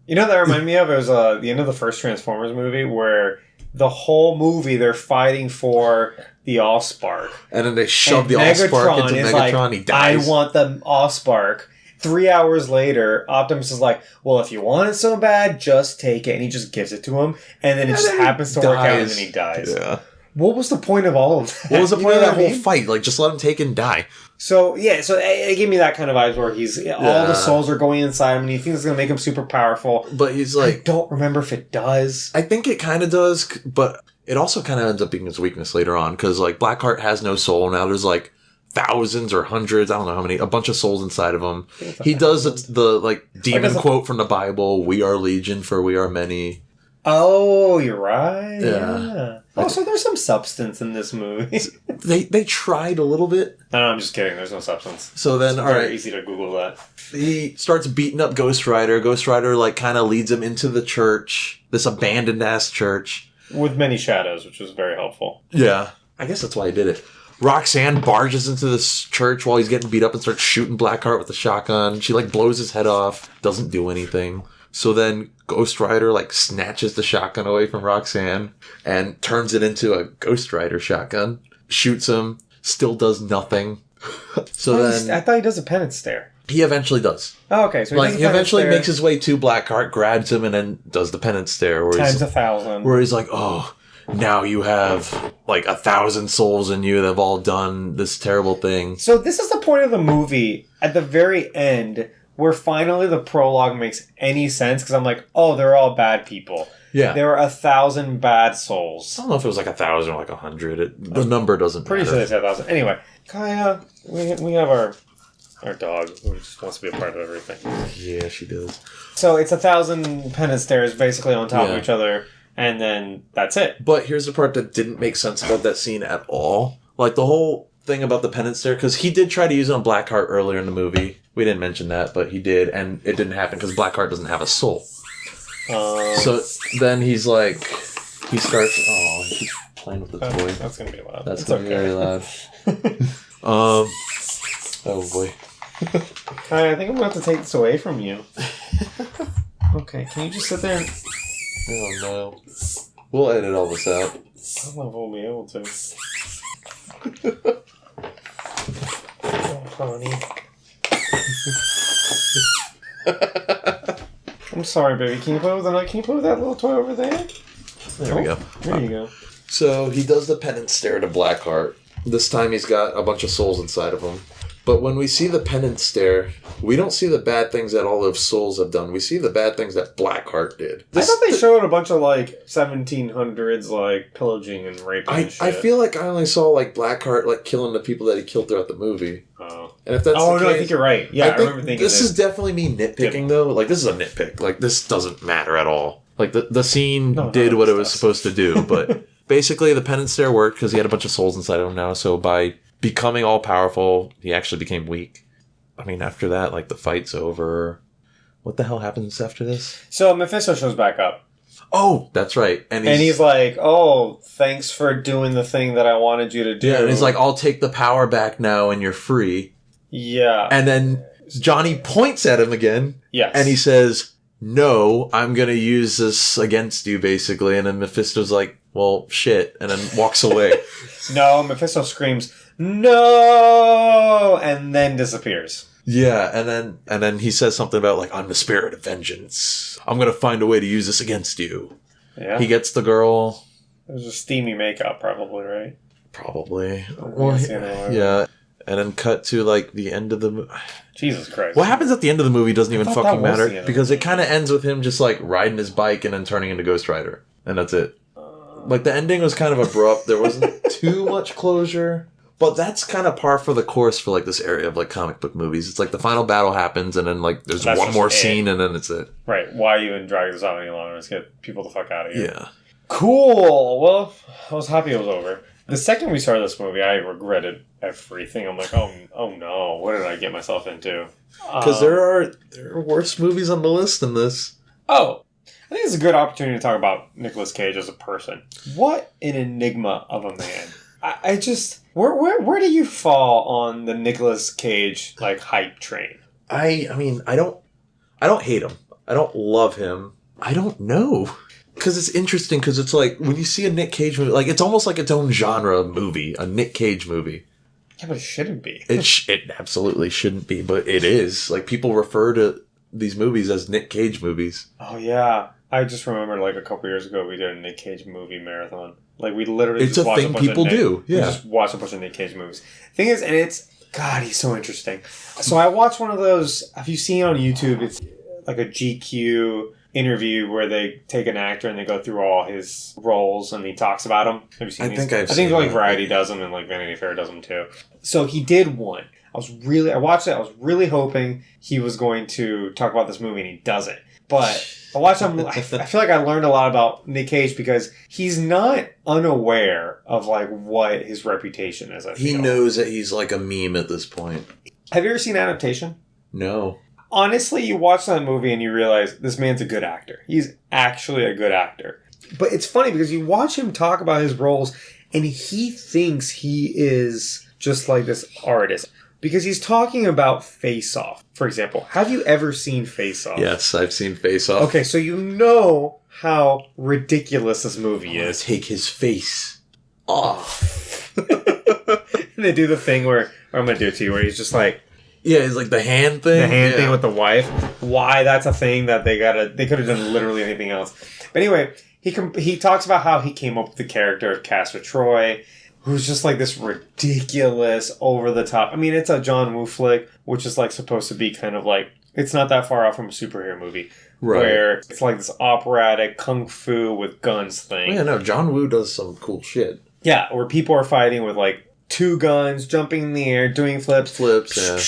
You know what that reminded me of? It was the end of the first Transformers movie where the whole movie they're fighting for the Allspark. And then they shove the Allspark into Megatron. He dies. I want the Allspark. 3 hours later, Optimus is like, well, if you want it so bad, just take it. And he just gives it to him. And then it just happens to work out and then he dies. Yeah. What was the point of all of that? What was the point of that whole fight? Like, just let him take and die. So, yeah, so it gave me that kind of vibes where all the souls are going inside him and he thinks it's going to make him super powerful. But he's like... I don't remember if it does. I think it kind of does, but it also kind of ends up being his weakness later on because, like, Blackheart has no soul. Now there's, like, thousands or hundreds, I don't know how many, a bunch of souls inside of him. He does the, like, demon quote from the Bible, we are legion for we are many. Oh, you're right. Yeah. Oh, so there's some substance in this movie. They tried a little bit. No, I'm just kidding. There's no substance. So then, it's very easy to Google that. He starts beating up Ghost Rider. Ghost Rider, like, kind of leads him into the church, this abandoned-ass church. With many shadows, which was very helpful. Yeah. I guess that's why I did it. Roxanne barges into this church while he's getting beat up and starts shooting Blackheart with a shotgun. She, like, blows his head off. Doesn't do anything. So then Ghost Rider, like, snatches the shotgun away from Roxanne and turns it into a Ghost Rider shotgun. Shoots him. Still does nothing. I thought he does a penance stare. He eventually does. Oh, okay. So he eventually makes his way to Blackheart, grabs him, and then does the penance stare. Times 1,000. Where he's like, oh, now you have like 1,000 souls in you that have all done this terrible thing. So this is the point of the movie at the very end where finally the prologue makes any sense because I'm like, oh, they're all bad people. Yeah. There are 1,000 bad souls. I don't know if it was like 1,000 or like 100. The number doesn't Pretty matter. sure they said 1,000. Anyway, Kaya, we have our dog who just wants to be a part of everything. Yeah, she does. So it's 1,000 penance stairs basically on top of each other, and then that's it. But here's the part that didn't make sense about that scene at all. Like the whole thing about the penance stair, because he did try to use it on Blackheart earlier in the movie. We didn't mention that, but he did, and it didn't happen because Blackheart doesn't have a soul. So then he's like, he starts. Oh, he's playing with the toy. That's gonna be loud. That's gonna be very loud. Oh boy. Kaya, I think I'm gonna have to take this away from you. Okay, can you just sit there? Oh no. We'll edit all this out. I don't know if we'll be able to. Oh, honey. I'm sorry, baby. Can you play with that little toy over there? There we go. There you go. So he does the penance stare to Blackheart. This time he's got a bunch of souls inside of him. But when we see the penance stare, we don't see the bad things that all those souls have done. We see the bad things that Blackheart did. I thought they showed a bunch of, 1700s, pillaging and raping and shit. I feel like I only saw, Blackheart, killing the people that he killed throughout the movie. Oh. And if that's no, I think you're right. Yeah, I remember thinking this is definitely me nitpicking, though. This is a nitpick. This doesn't matter at all. The scene did what it was supposed to do, but basically the penance stare worked because he had a bunch of souls inside of him now, so by becoming all-powerful, he actually became weak. I mean, after that, the fight's over. What the hell happens after this? So Mephisto shows back up. Oh, that's right. And he's like, oh, thanks for doing the thing that I wanted you to do. Yeah, and he's like, I'll take the power back now and you're free. Yeah. And then Johnny points at him again. Yes. And he says, no, I'm going to use this against you, basically. And then Mephisto's like, well, shit. And then walks away. No, Mephisto screams, no! And then disappears. Yeah, and then he says something about, I'm the spirit of vengeance. I'm going to find a way to use this against you. Yeah. He gets the girl. There's a steamy makeup, probably, right? Probably. Well, yeah. And then cut to, the end of the movie. Jesus Christ. What happens at the end of the movie doesn't even fucking matter. Because it kind of ends with him just, riding his bike and then turning into Ghost Rider. And that's it. The ending was kind of abrupt. There wasn't too much closure. But that's kind of par for the course for, this area of, comic book movies. It's the final battle happens, and then, there's one more scene, and then it's it. Right. Why even drag this out any longer? Let's get people the fuck out of here. Yeah. Cool. Well, I was happy it was over. The second we started this movie, I regretted everything. I'm like, oh no, what did I get myself into? Because there are worse movies on the list than this. Oh, I think it's a good opportunity to talk about Nicolas Cage as a person. What an enigma of a man. I just... Where do you fall on the Nicolas Cage, hype train? I mean, I don't hate him. I don't love him. I don't know. Because it's interesting, because it's when you see a Nic Cage movie, it's almost like its own genre movie, a Nic Cage movie. Yeah, but it shouldn't be. It absolutely shouldn't be, but it is. People refer to these movies as Nic Cage movies. Oh, yeah. I just remember, a couple years ago, we did a Nic Cage movie marathon. We literally it's just watched a bunch of Nick. Yeah. We just watched a bunch of Nic Cage movies. Thing is, and it's... God, he's so interesting. So I watched one of those... Have you seen on YouTube? It's a GQ interview where they take an actor and they go through all his roles and he talks about them. Have you seen these? I think Variety does them and Vanity Fair does them too. So he did one. I watched it. I was really hoping he was going to talk about this movie and he doesn't. But I watched him. I feel like I learned a lot about Nic Cage because he's not unaware of what his reputation is. He knows that he's a meme at this point. Have you ever seen Adaptation? No. Honestly, you watch that movie and you realize this man's a good actor. He's actually a good actor. But it's funny because you watch him talk about his roles and he thinks he is just this artist. Because he's talking about Face Off, for example. Have you ever seen Face Off? Yes, I've seen Face Off. Okay, so you know how ridiculous this movie is. Take his face off. And they do the thing where I'm going to do it to you, where he's just Yeah, it's like the hand thing. The hand thing with the wife. Why that's a thing that they could have done literally anything else. But anyway, he talks about how he came up with the character of Castor Troy, who's just like this ridiculous, over the top. I mean, it's a John Woo flick, which is like supposed to be kind of like, it's not that far off from a superhero movie. Right. Where it's like this operatic kung fu with guns thing. Yeah, no, John Woo does some cool shit. Yeah, where people are fighting with like 2 guns, jumping in the air, doing flips, yeah.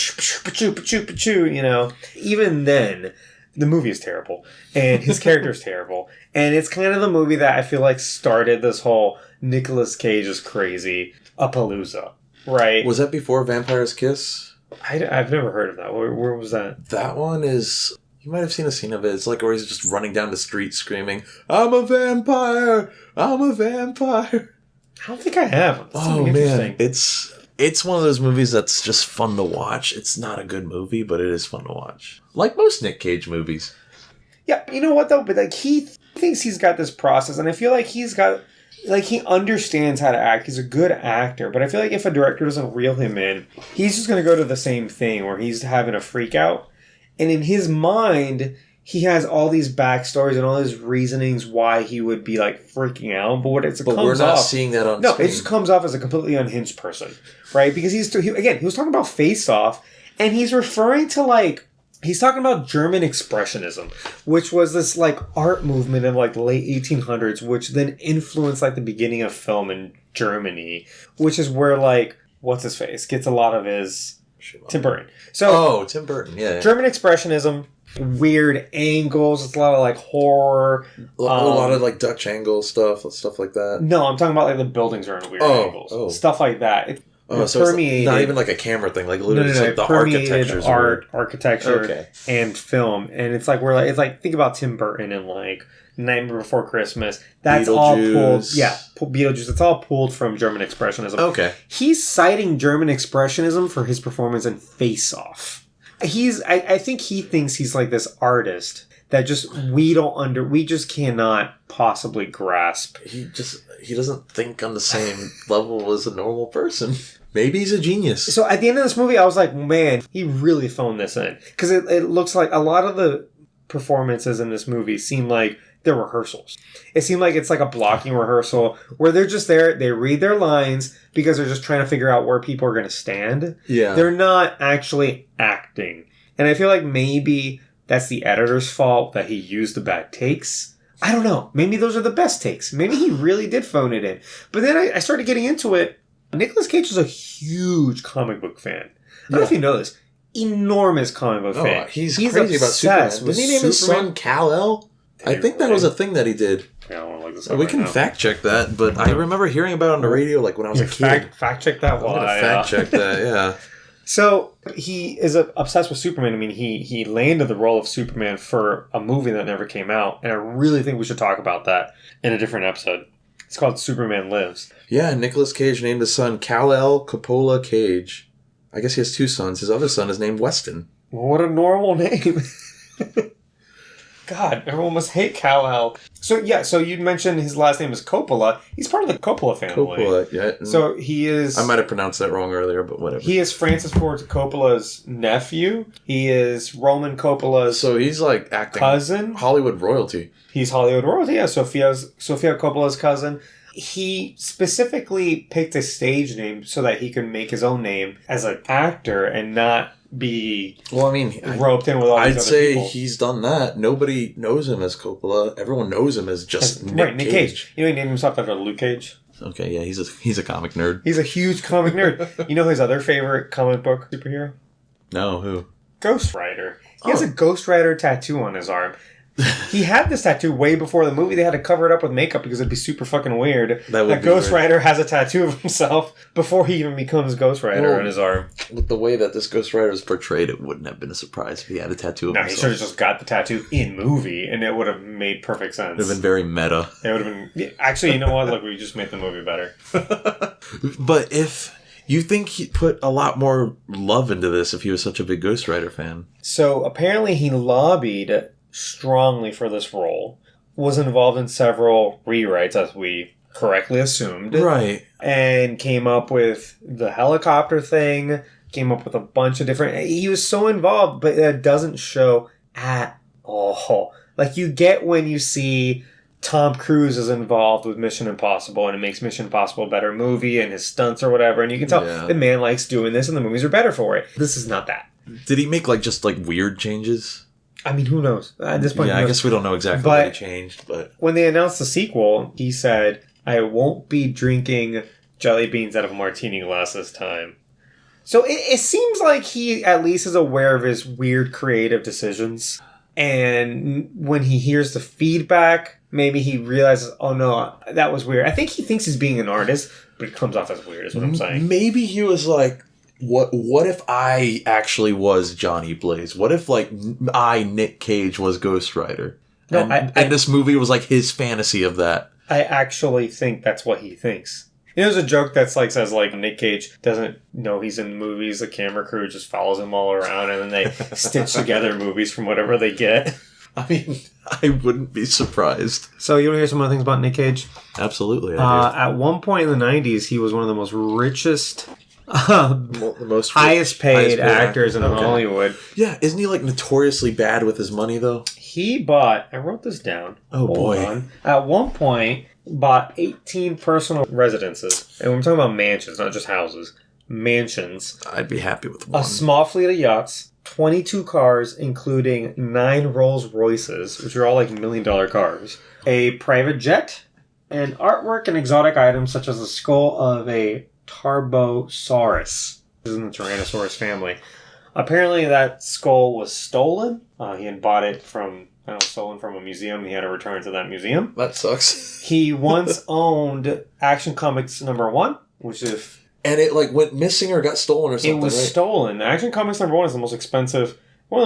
You know. Even then, the movie is terrible, and his character is terrible, and it's kind of the movie that I feel like started this whole Nicolas Cage is crazy apalooza, right? Was that before Vampire's Kiss? I've never heard of that. Where was that? That one is... You might have seen a scene of it. It's like where he's just running down the street screaming, "I'm a vampire! I'm a vampire!" I don't think I have. Oh man, it's one of those movies that's just fun to watch. It's not a good movie, but it is fun to watch. Like most Nic Cage movies. Yeah, you know what though? But like he thinks he's got this process, and I feel like he's got, like, he understands how to act. He's a good actor, but I feel like if a director doesn't reel him in, he's just going to go to the same thing where he's having a freak out. And in his mind, he has all these backstories and all his reasonings why he would be like freaking out. But we're not seeing that on screen. It just comes off as a completely unhinged person, right? Because he was talking about Face Off, and he's referring to like, he's talking about German Expressionism, which was this like art movement in like the late 1800s, which then influenced like the beginning of film in Germany, which is where like, what's his face gets a lot of his... Tim Burton. Tim Burton, yeah. German Expressionism, weird angles. It's a lot of like horror. A lot of like Dutch angle stuff like that. No, I'm talking about like the buildings are in weird angles. Stuff like that. So permeated, it's not even like a camera thing. Like literally, like the architecture's architecture and film, and it's like think about Tim Burton and like Nightmare Before Christmas. That's all pulled. Yeah, Beetlejuice. It's all pulled from German Expressionism. Okay. He's citing German Expressionism for his performance in Face Off. I think he thinks he's like this artist that just we just cannot possibly grasp. He doesn't think on the same level as a normal person. Maybe he's a genius. So at the end of this movie, I was like, man, he really phoned this in. Because it looks like a lot of the performances in this movie seem like they're rehearsals. It seemed like it's like a blocking rehearsal where they're just there, they read their lines because they're just trying to figure out where people are going to stand. Yeah. They're not actually acting. And I feel like maybe that's the editor's fault that he used the bad takes. I don't know. Maybe those are the best takes. Maybe he really did phone it in. But then I started getting into it. Nicolas Cage is a huge comic book fan. I don't know if you know this. Enormous comic book fan. He's crazy about Superman. Didn't he name his son Kal-El? I think that was a thing that he did. Yeah, I want to look this up. We can fact check that, but I remember hearing about it on the radio like when I was a kid. Fact check that. Fact check that, yeah. So he is obsessed with Superman. I mean, he landed the role of Superman for a movie that never came out, and I really think we should talk about that in a different episode. It's called Superman Lives. Yeah, Nicolas Cage named his son Kal-El Coppola Cage. I guess he has 2 sons. His other son is named Weston. What a normal name. God, everyone must hate Kal-El. So you mentioned his last name is Coppola. He's part of the Coppola family. Coppola, yeah. So he is... I might have pronounced that wrong earlier, but whatever. He is Francis Ford Coppola's nephew. He is Roman Coppola's So he's like acting... cousin. Hollywood royalty. He's Hollywood royalty, yeah. Sofia Coppola's cousin. He specifically picked a stage name so that he could make his own name as an actor and not be roped in with all these other people. I'd say he's done that. Nobody knows him as Coppola. Everyone knows him as just Nic Cage. You know, he named himself after Luke Cage. Okay, yeah, he's a comic nerd. He's a huge comic nerd. You know his other favorite comic book superhero? No, who? Ghost Rider. He has a Ghost Rider tattoo on his arm. He had this tattoo way before the movie. They had to cover it up with makeup because it'd be super fucking weird. That Ghost Rider has a tattoo of himself before he even becomes Ghost Rider on his arm. With the way that this Ghost Rider is portrayed, it wouldn't have been a surprise if he had a tattoo of himself. No, he should have just got the tattoo in movie, and it would have made perfect sense. It would have been very meta. It would have been... Actually, you know what? Look, we just made the movie better. But if... You think he put a lot more love into this if he was such a big Ghost Rider fan? So, apparently he lobbied strongly for this role, was involved in several rewrites, as we correctly assumed. Right. And came up with the helicopter thing, came up with a bunch of different... He was so involved, but that doesn't show at all. Like, you get when you see Tom Cruise is involved with Mission Impossible, and it makes Mission Impossible a better movie, and his stunts or whatever, and you can tell the man likes doing this, and the movies are better for it. This is not that. Did he make, like, just, like, weird changes? I mean, who knows? At this point, yeah, I guess we don't know exactly what he changed, but... When they announced the sequel, he said, I won't be drinking jelly beans out of a martini glass this time. So it seems like he at least is aware of his weird creative decisions. And when he hears the feedback, maybe he realizes, oh no, that was weird. I think he thinks he's being an artist, but it comes off as weird, is what I'm saying. Maybe he was like, what if I actually was Johnny Blaze? What if, like, Nic Cage, was Ghost Rider? No, and this movie was, like, his fantasy of that. I actually think that's what he thinks. You know, there's a joke that's like, says, like, Nic Cage doesn't know he's in movies. The camera crew just follows him all around, and then they stitch together movies from whatever they get. I mean, I wouldn't be surprised. So you want to hear some other things about Nic Cage? Absolutely, I do. At one point in the 90s, he was one of the most richest... the most highest paid actors in Hollywood. Yeah, isn't he like notoriously bad with his money though? He bought, I wrote this down. Oh boy. At one point, bought 18 personal residences. And we're talking about mansions, not just houses. Mansions. I'd be happy with one. A small fleet of yachts, 22 cars, including 9 Rolls Royces, which are all like $1 million cars. A private jet, and artwork and exotic items such as the skull of a Tarbosaurus. This is in the Tyrannosaurus family. Apparently that skull was stolen. He had bought it stolen from a museum. He had to return to that museum. That sucks. He once owned Action Comics #1, which is... And it like went missing or got stolen or something, It was stolen. Action Comics #1 is one of the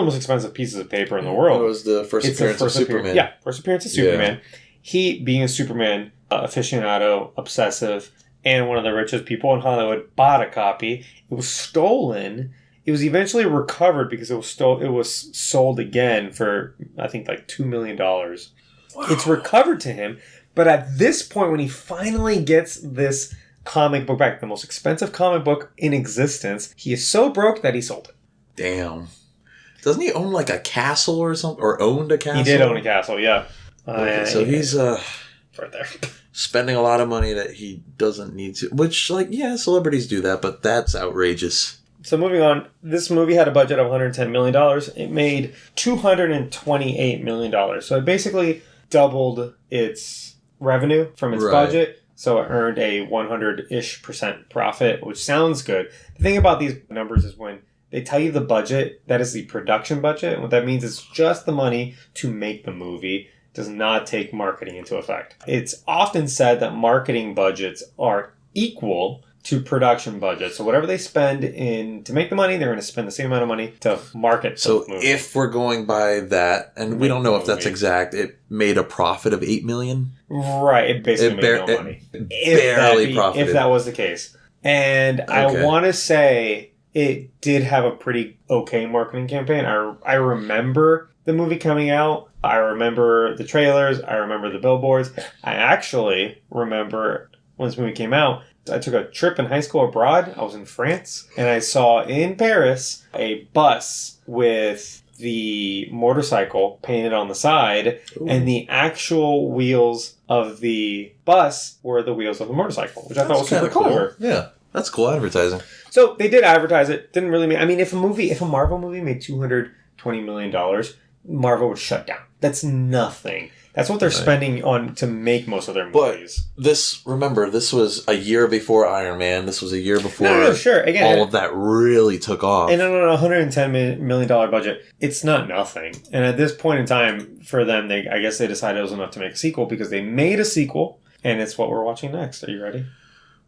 most expensive pieces of paper in the world. It was the first appearance of Superman. Yeah, first appearance of Superman. He, being a Superman aficionado, obsessive, and one of the richest people in Hollywood, bought a copy. It was stolen. It was eventually recovered because it was sold again for, I think, like $2 million. Wow. It's recovered to him. But at this point, when he finally gets this comic book back, the most expensive comic book in existence, he is so broke that he sold it. Damn. Doesn't he own like a castle or something? Or owned a castle? He did own a castle, yeah. So he's... right there. Spending a lot of money that he doesn't need to. Which, like, yeah, celebrities do that, but that's outrageous. So moving on, this movie had a budget of $110 million. It made $228 million. So it basically doubled its revenue from its budget. So it earned a 100-ish% profit, which sounds good. The thing about these numbers is when they tell you the budget, that is the production budget. What that means is just the money to make the movie. Does not take marketing into effect. It's often said that marketing budgets are equal to production budgets. So whatever they spend to make the money, they're going to spend the same amount of money to market. So if we're going by that, and we don't know if that's exact, it made a profit of $8 million. Right, it basically made no money. Barely profited. If that was the case, and I want to say it did have a pretty okay marketing campaign. I remember the movie coming out. I remember the trailers. I remember the billboards. I actually remember when this movie came out, I took a trip in high school abroad. I was in France, and I saw in Paris a bus with the motorcycle painted on the side, and the actual wheels of the bus were the wheels of the motorcycle, which I thought was super clever. Yeah, that's cool advertising. So they did advertise it. Didn't really mean... I mean, if a Marvel movie made $220 million... Marvel would shut down. That's nothing. That's what they're spending on to make most of their movies. But this was a year before Iron Man. This was a year before Again, all of that really took off. And on a $110 million budget, it's not nothing. And at this point in time, for them, I guess they decided it was enough to make a sequel because they made a sequel, and it's what we're watching next. Are you ready?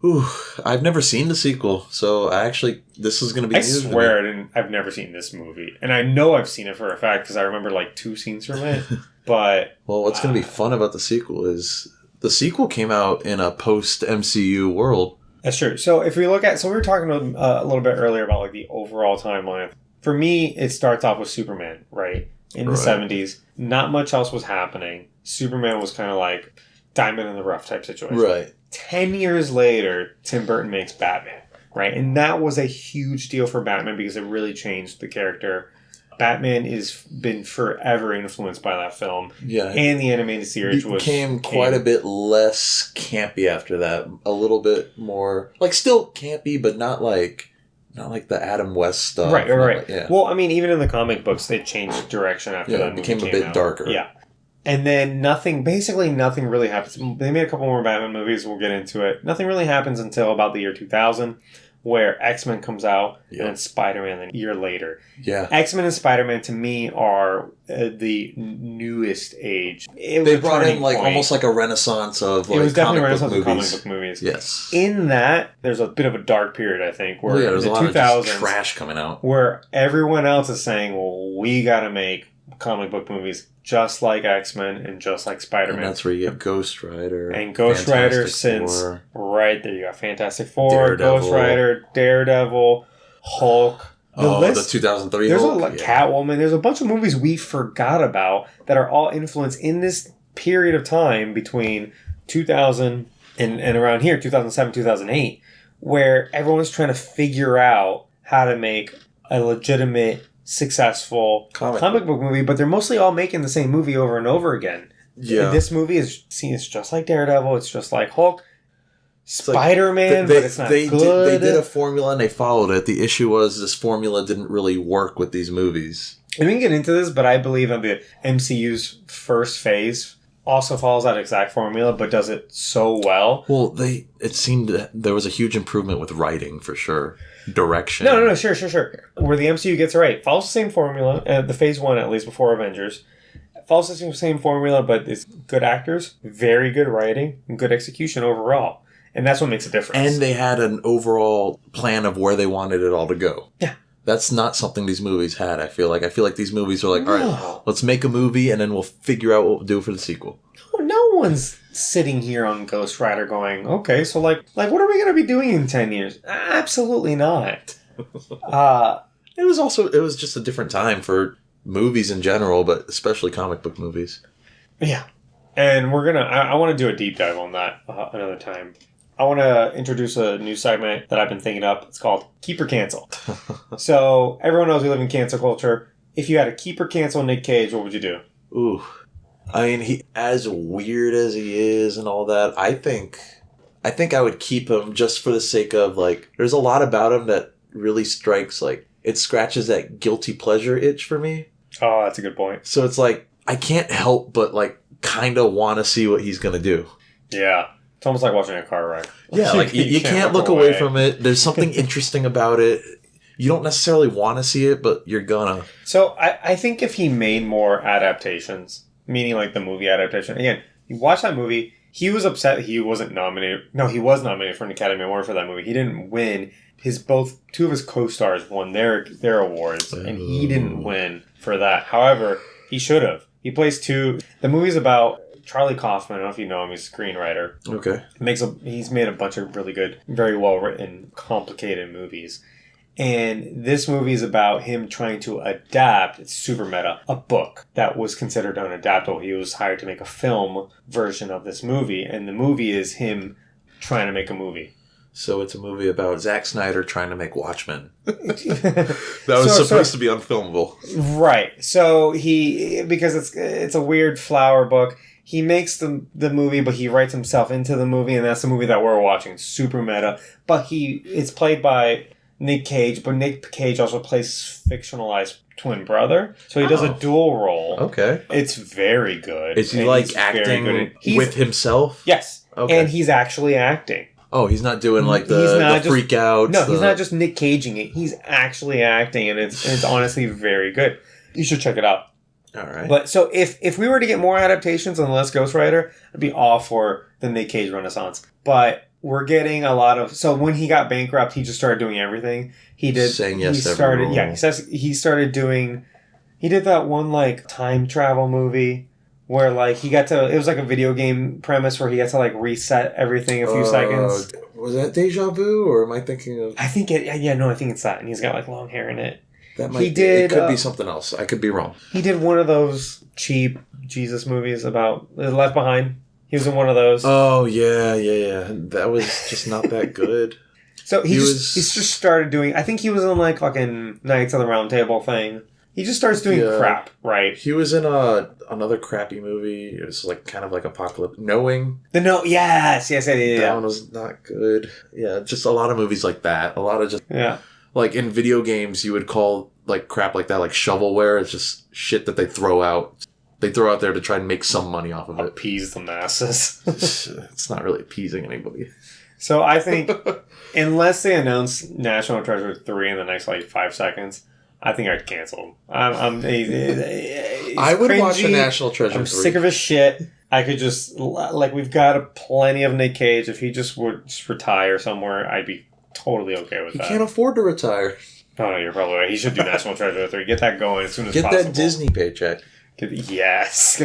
Ooh, I've never seen the sequel, so this is going to be. I swear, I've never seen this movie, and I know I've seen it for a fact because I remember like 2 scenes from it. But well, what's going to be fun about the sequel is the sequel came out in a post MCU world. That's true. So if we look at, we were talking a little bit earlier about like the overall timeline. For me, it starts off with Superman, right? In the 70s, not much else was happening. Superman was kind of like diamond in the rough type situation. Right. 10 years later, Tim Burton makes Batman. right? And that was a huge deal for Batman because it really changed the character. Batman has been forever influenced by that film. Yeah. And the animated series became quite a bit less campy after that. A little bit more, like, still campy, but not like the Adam West stuff. Right. Like, yeah. Well, I mean, even in the comic books, they changed direction after that. It became a bit darker. Yeah. And then basically nothing really happens. They made a couple more Batman movies. We'll get into it. Nothing really happens until about the year 2000. Where X-Men comes out, and then Spider-Man a year later. Yeah. X-Men and Spider-Man, to me, are the newest age. They brought in almost like a renaissance of it was definitely a renaissance of comic book movies. Yes. In that, there's a bit of a dark period, I think, where there's in the a lot 2000s, of just trash coming out. Where everyone else is saying, well, we got to make comic book movies just like X-Men and just like Spider-Man. And that's where you get Ghost Rider. And Ghost Rider since... Four. Right, there you got Fantastic Four, Daredevil. Ghost Rider, Daredevil, Hulk. The 2003 There's Hulk. Catwoman. There's a bunch of movies we forgot about that are all influenced in this period of time between 2000 and around here, 2007, 2008, where everyone's trying to figure out how to make a legitimate, successful comic book movie, but they're mostly all making the same movie over and over again. Yeah. And this movie is just like Daredevil. It's just like Hulk. Spider-Man, but it's not good. They did a formula and they followed it. The issue was this formula didn't really work with these movies. And we can get into this, but I believe that the MCU's first phase also follows that exact formula, but does it so well. Well, it seemed that there was a huge improvement with writing, for sure. Direction. No, sure. Where the MCU gets it right. Follows the same formula, the phase one, at least before Avengers. Follows the same formula, but it's good actors, very good writing, and good execution overall. And that's what makes a difference. And they had an overall plan of where they wanted it all to go. Yeah. That's not something these movies had, I feel like. I feel like these movies are like, all right, let's make a movie and then we'll figure out what we'll do for the sequel. No one's sitting here on Ghost Rider going, okay, so like what are we going to be doing in 10 years? Absolutely not. It was just a different time for movies in general, but especially comic book movies. Yeah. And I want to do a deep dive on that another time. I want to introduce a new segment that I've been thinking up. It's called Keep or Cancel. So everyone knows we live in cancel culture. If you had to keep or cancel Nic Cage, what would you do? Ooh. I mean, he, as weird as he is and all that, I think I would keep him just for the sake of, like, there's a lot about him that really strikes, like, it scratches that guilty pleasure itch for me. Oh, that's a good point. So it's like, I can't help but, like, kind of want to see what he's going to do. Yeah. It's almost like watching a car wreck. Yeah, like, you can't look away from it. There's something interesting about it. You don't necessarily want to see it, but you're gonna. So I think if he made more adaptations, meaning like the movie adaptation, again, you watch that movie, he was upset he wasn't nominated. No, he was nominated for an Academy Award for that movie. He two of his co-stars won their awards, and he didn't win for that. However, he should have. He plays two. The movie's about Charlie Kaufman. I don't know if you know him. He's a screenwriter. Okay. He's made a bunch of really good, very well written, complicated movies. And this movie is about him trying to adapt, it's super meta, a book that was considered unadaptable. He was hired to make a film version of this movie, and the movie is him trying to make a movie. So it's a movie about Zack Snyder trying to make Watchmen. That was supposed to be unfilmable. Right. So because it's a weird flower book, he makes the movie, but he writes himself into the movie, and that's the movie that we're watching. It's super meta. But it's played by Nic Cage, but Nic Cage also plays fictionalized twin brother. So he does a dual role. Okay. It's very good. Is he like acting with himself? Yes. Okay. And he's actually acting. Oh, he's not doing like the freak out. No, he's not just Nic Caging it. He's actually acting, and it's honestly very good. You should check it out. All right. But so if we were to get more adaptations on less Ghost Rider, I'd be all for the Nic Cage Renaissance. But we're getting a lot of... So when he got bankrupt, he just started doing everything. He did... Saying yes to every role. Yeah, he started doing... He did that one, like, time travel movie where, like, he got to... It was like a video game premise where he got to, like, reset everything a few seconds. Was that Deja Vu, or am I thinking of... I think it... Yeah, no, I think it's that. And he's got, like, long hair in it. That might be. It could be something else. I could be wrong. He did one of those cheap Jesus movies about Left Behind. He was in one of those. Oh, yeah. That was just not that good. So he's just started doing... I think he was in like fucking Knights of the Round Table thing. He just starts doing crap, right? He was in another crappy movie. It was like kind of like Apocalypse. Knowing. Yes. That one was not good. Yeah, just a lot of movies like that. A lot of just... Yeah. Like in video games, you would call like crap like that like shovelware. It's just shit that they throw out. They throw out there to try and make some money off of it. Appease the masses. It's not really appeasing anybody. So I think, unless they announce National Treasure 3 in the next like 5 seconds, I think I'd cancel. I would cringy. Watch a National Treasure 3. I'm sick of his shit. I could just, like, we've got plenty of Nic Cage. If he just would just retire somewhere, I'd be totally okay with that. He can't afford to retire. Oh, you're probably right. He should do National Treasure 3. Get that going as soon as possible. Get that Disney paycheck. Get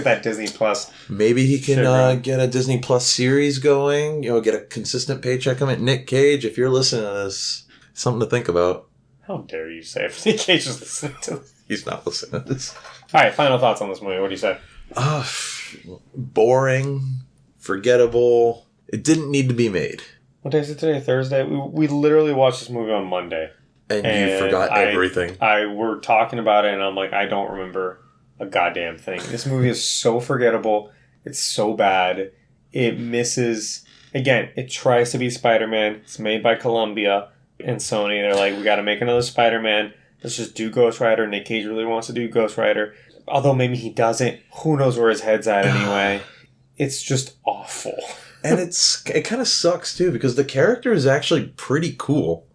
that Disney Plus. Maybe he can get a Disney Plus series going. Get a consistent paycheck from it. Nic Cage, if you're listening to this, something to think about. How dare you say if Nic Cage is listening to this? He's not listening to this. All right, final thoughts on this movie. What do you say? Boring, forgettable. It didn't need to be made. What day is it today? Thursday? We literally watched this movie on Monday. And you forgot everything. We're talking about it, and I'm like, I don't remember a goddamn thing. This movie is so forgettable. It's so bad. It misses... Again, it tries to be Spider-Man. It's made by Columbia and Sony. They're like, we got to make another Spider-Man. Let's just do Ghost Rider. Nic Cage really wants to do Ghost Rider. Although maybe he doesn't. Who knows where his head's at anyway. It's just awful. And it kind of sucks, too, because the character is actually pretty cool.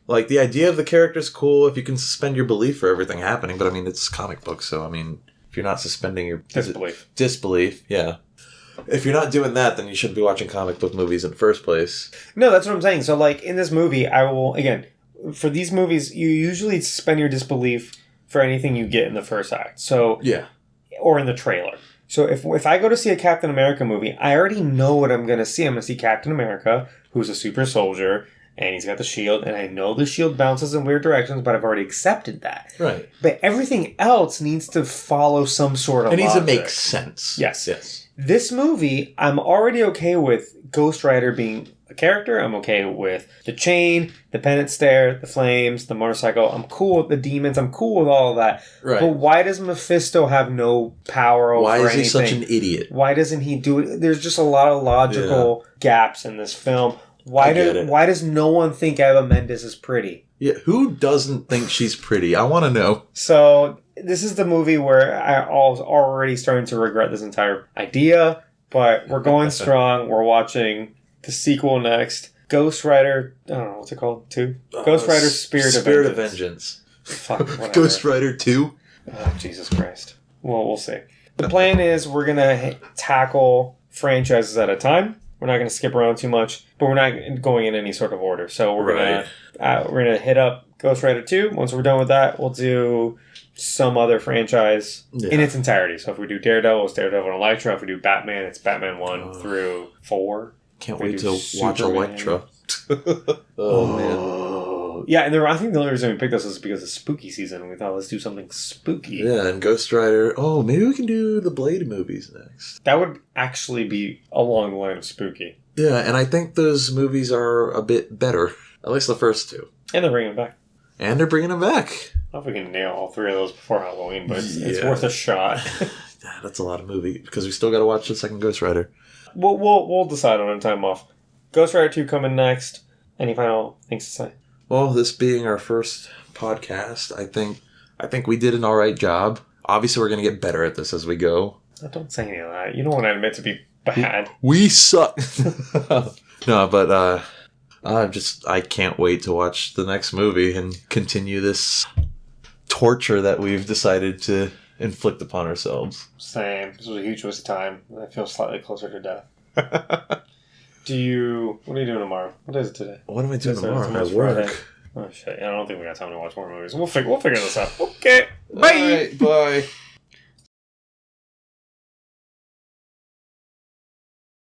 Like, the idea of the character is cool if you can suspend your belief for everything happening. But, I mean, it's comic book, so, I mean, if you're not suspending your... Disbelief, yeah. If you're not doing that, then you shouldn't be watching comic book movies in the first place. No, that's what I'm saying. So, like, in this movie, I will... Again, for these movies, you usually suspend your disbelief for anything you get in the first act. So... Yeah. Or in the trailer. So, if I go to see a Captain America movie, I already know what I'm going to see. I'm going to see Captain America, who's a super soldier... And he's got the shield, and I know the shield bounces in weird directions, but I've already accepted that. Right. But everything else needs to follow some sort of logic. It needs to make sense. Yes. This movie, I'm already okay with Ghost Rider being a character. I'm okay with the chain, the pendant stare, the flames, the motorcycle. I'm cool with the demons. I'm cool with all of that. Right. But why does Mephisto have no power over anything? Why is he such an idiot? Why doesn't he do it? There's just a lot of logical gaps in this film. Why does no one think Eva Mendes is pretty? Yeah, who doesn't think she's pretty? I want to know. So, this is the movie where I was already starting to regret this entire idea, but we're going strong. We're watching the sequel next. Ghost Rider, I don't know, what's it called? 2? Ghost Rider Spirit of Vengeance. Fuck, whatever. Ghost Rider 2? Oh, Jesus Christ. Well, we'll see. The plan is we're going to tackle franchises at a time. We're not going to skip around too much, but we're not going in any sort of order. So we're gonna hit up Ghost Rider 2. Once we're done with that, we'll do some other franchise in its entirety. So if we do Daredevil, it's Daredevil and Elektra. If we do Batman, it's Batman 1 through 4. Can't wait to watch Elektra. Man. Yeah, and I think the only reason we picked this is because it's spooky season, and we thought, let's do something spooky. Yeah, and Ghost Rider. Oh, maybe we can do the Blade movies next. That would actually be along the line of spooky. Yeah, and I think those movies are a bit better. At least the first 2. And they're bringing them back. I don't know if we can nail all 3 of those before Halloween, but it's worth a shot. Yeah, that's a lot of movie, because we still got to watch the second Ghost Rider. We'll decide on a time off. Ghost Rider 2 coming next. Any final things to say? Well, this being our first podcast, I think we did an all right job. Obviously, we're going to get better at this as we go. Don't say any of that. You don't want to admit to be bad. We suck. No, but I can't wait to watch the next movie and continue this torture that we've decided to inflict upon ourselves. Same. This was a huge waste of time. I feel slightly closer to death. What are you doing tomorrow? What is it today? What am I doing tomorrow? I work. Friday. Oh, shit. I don't think we got time to watch more movies. We'll figure this out. Okay. Bye. All right, bye.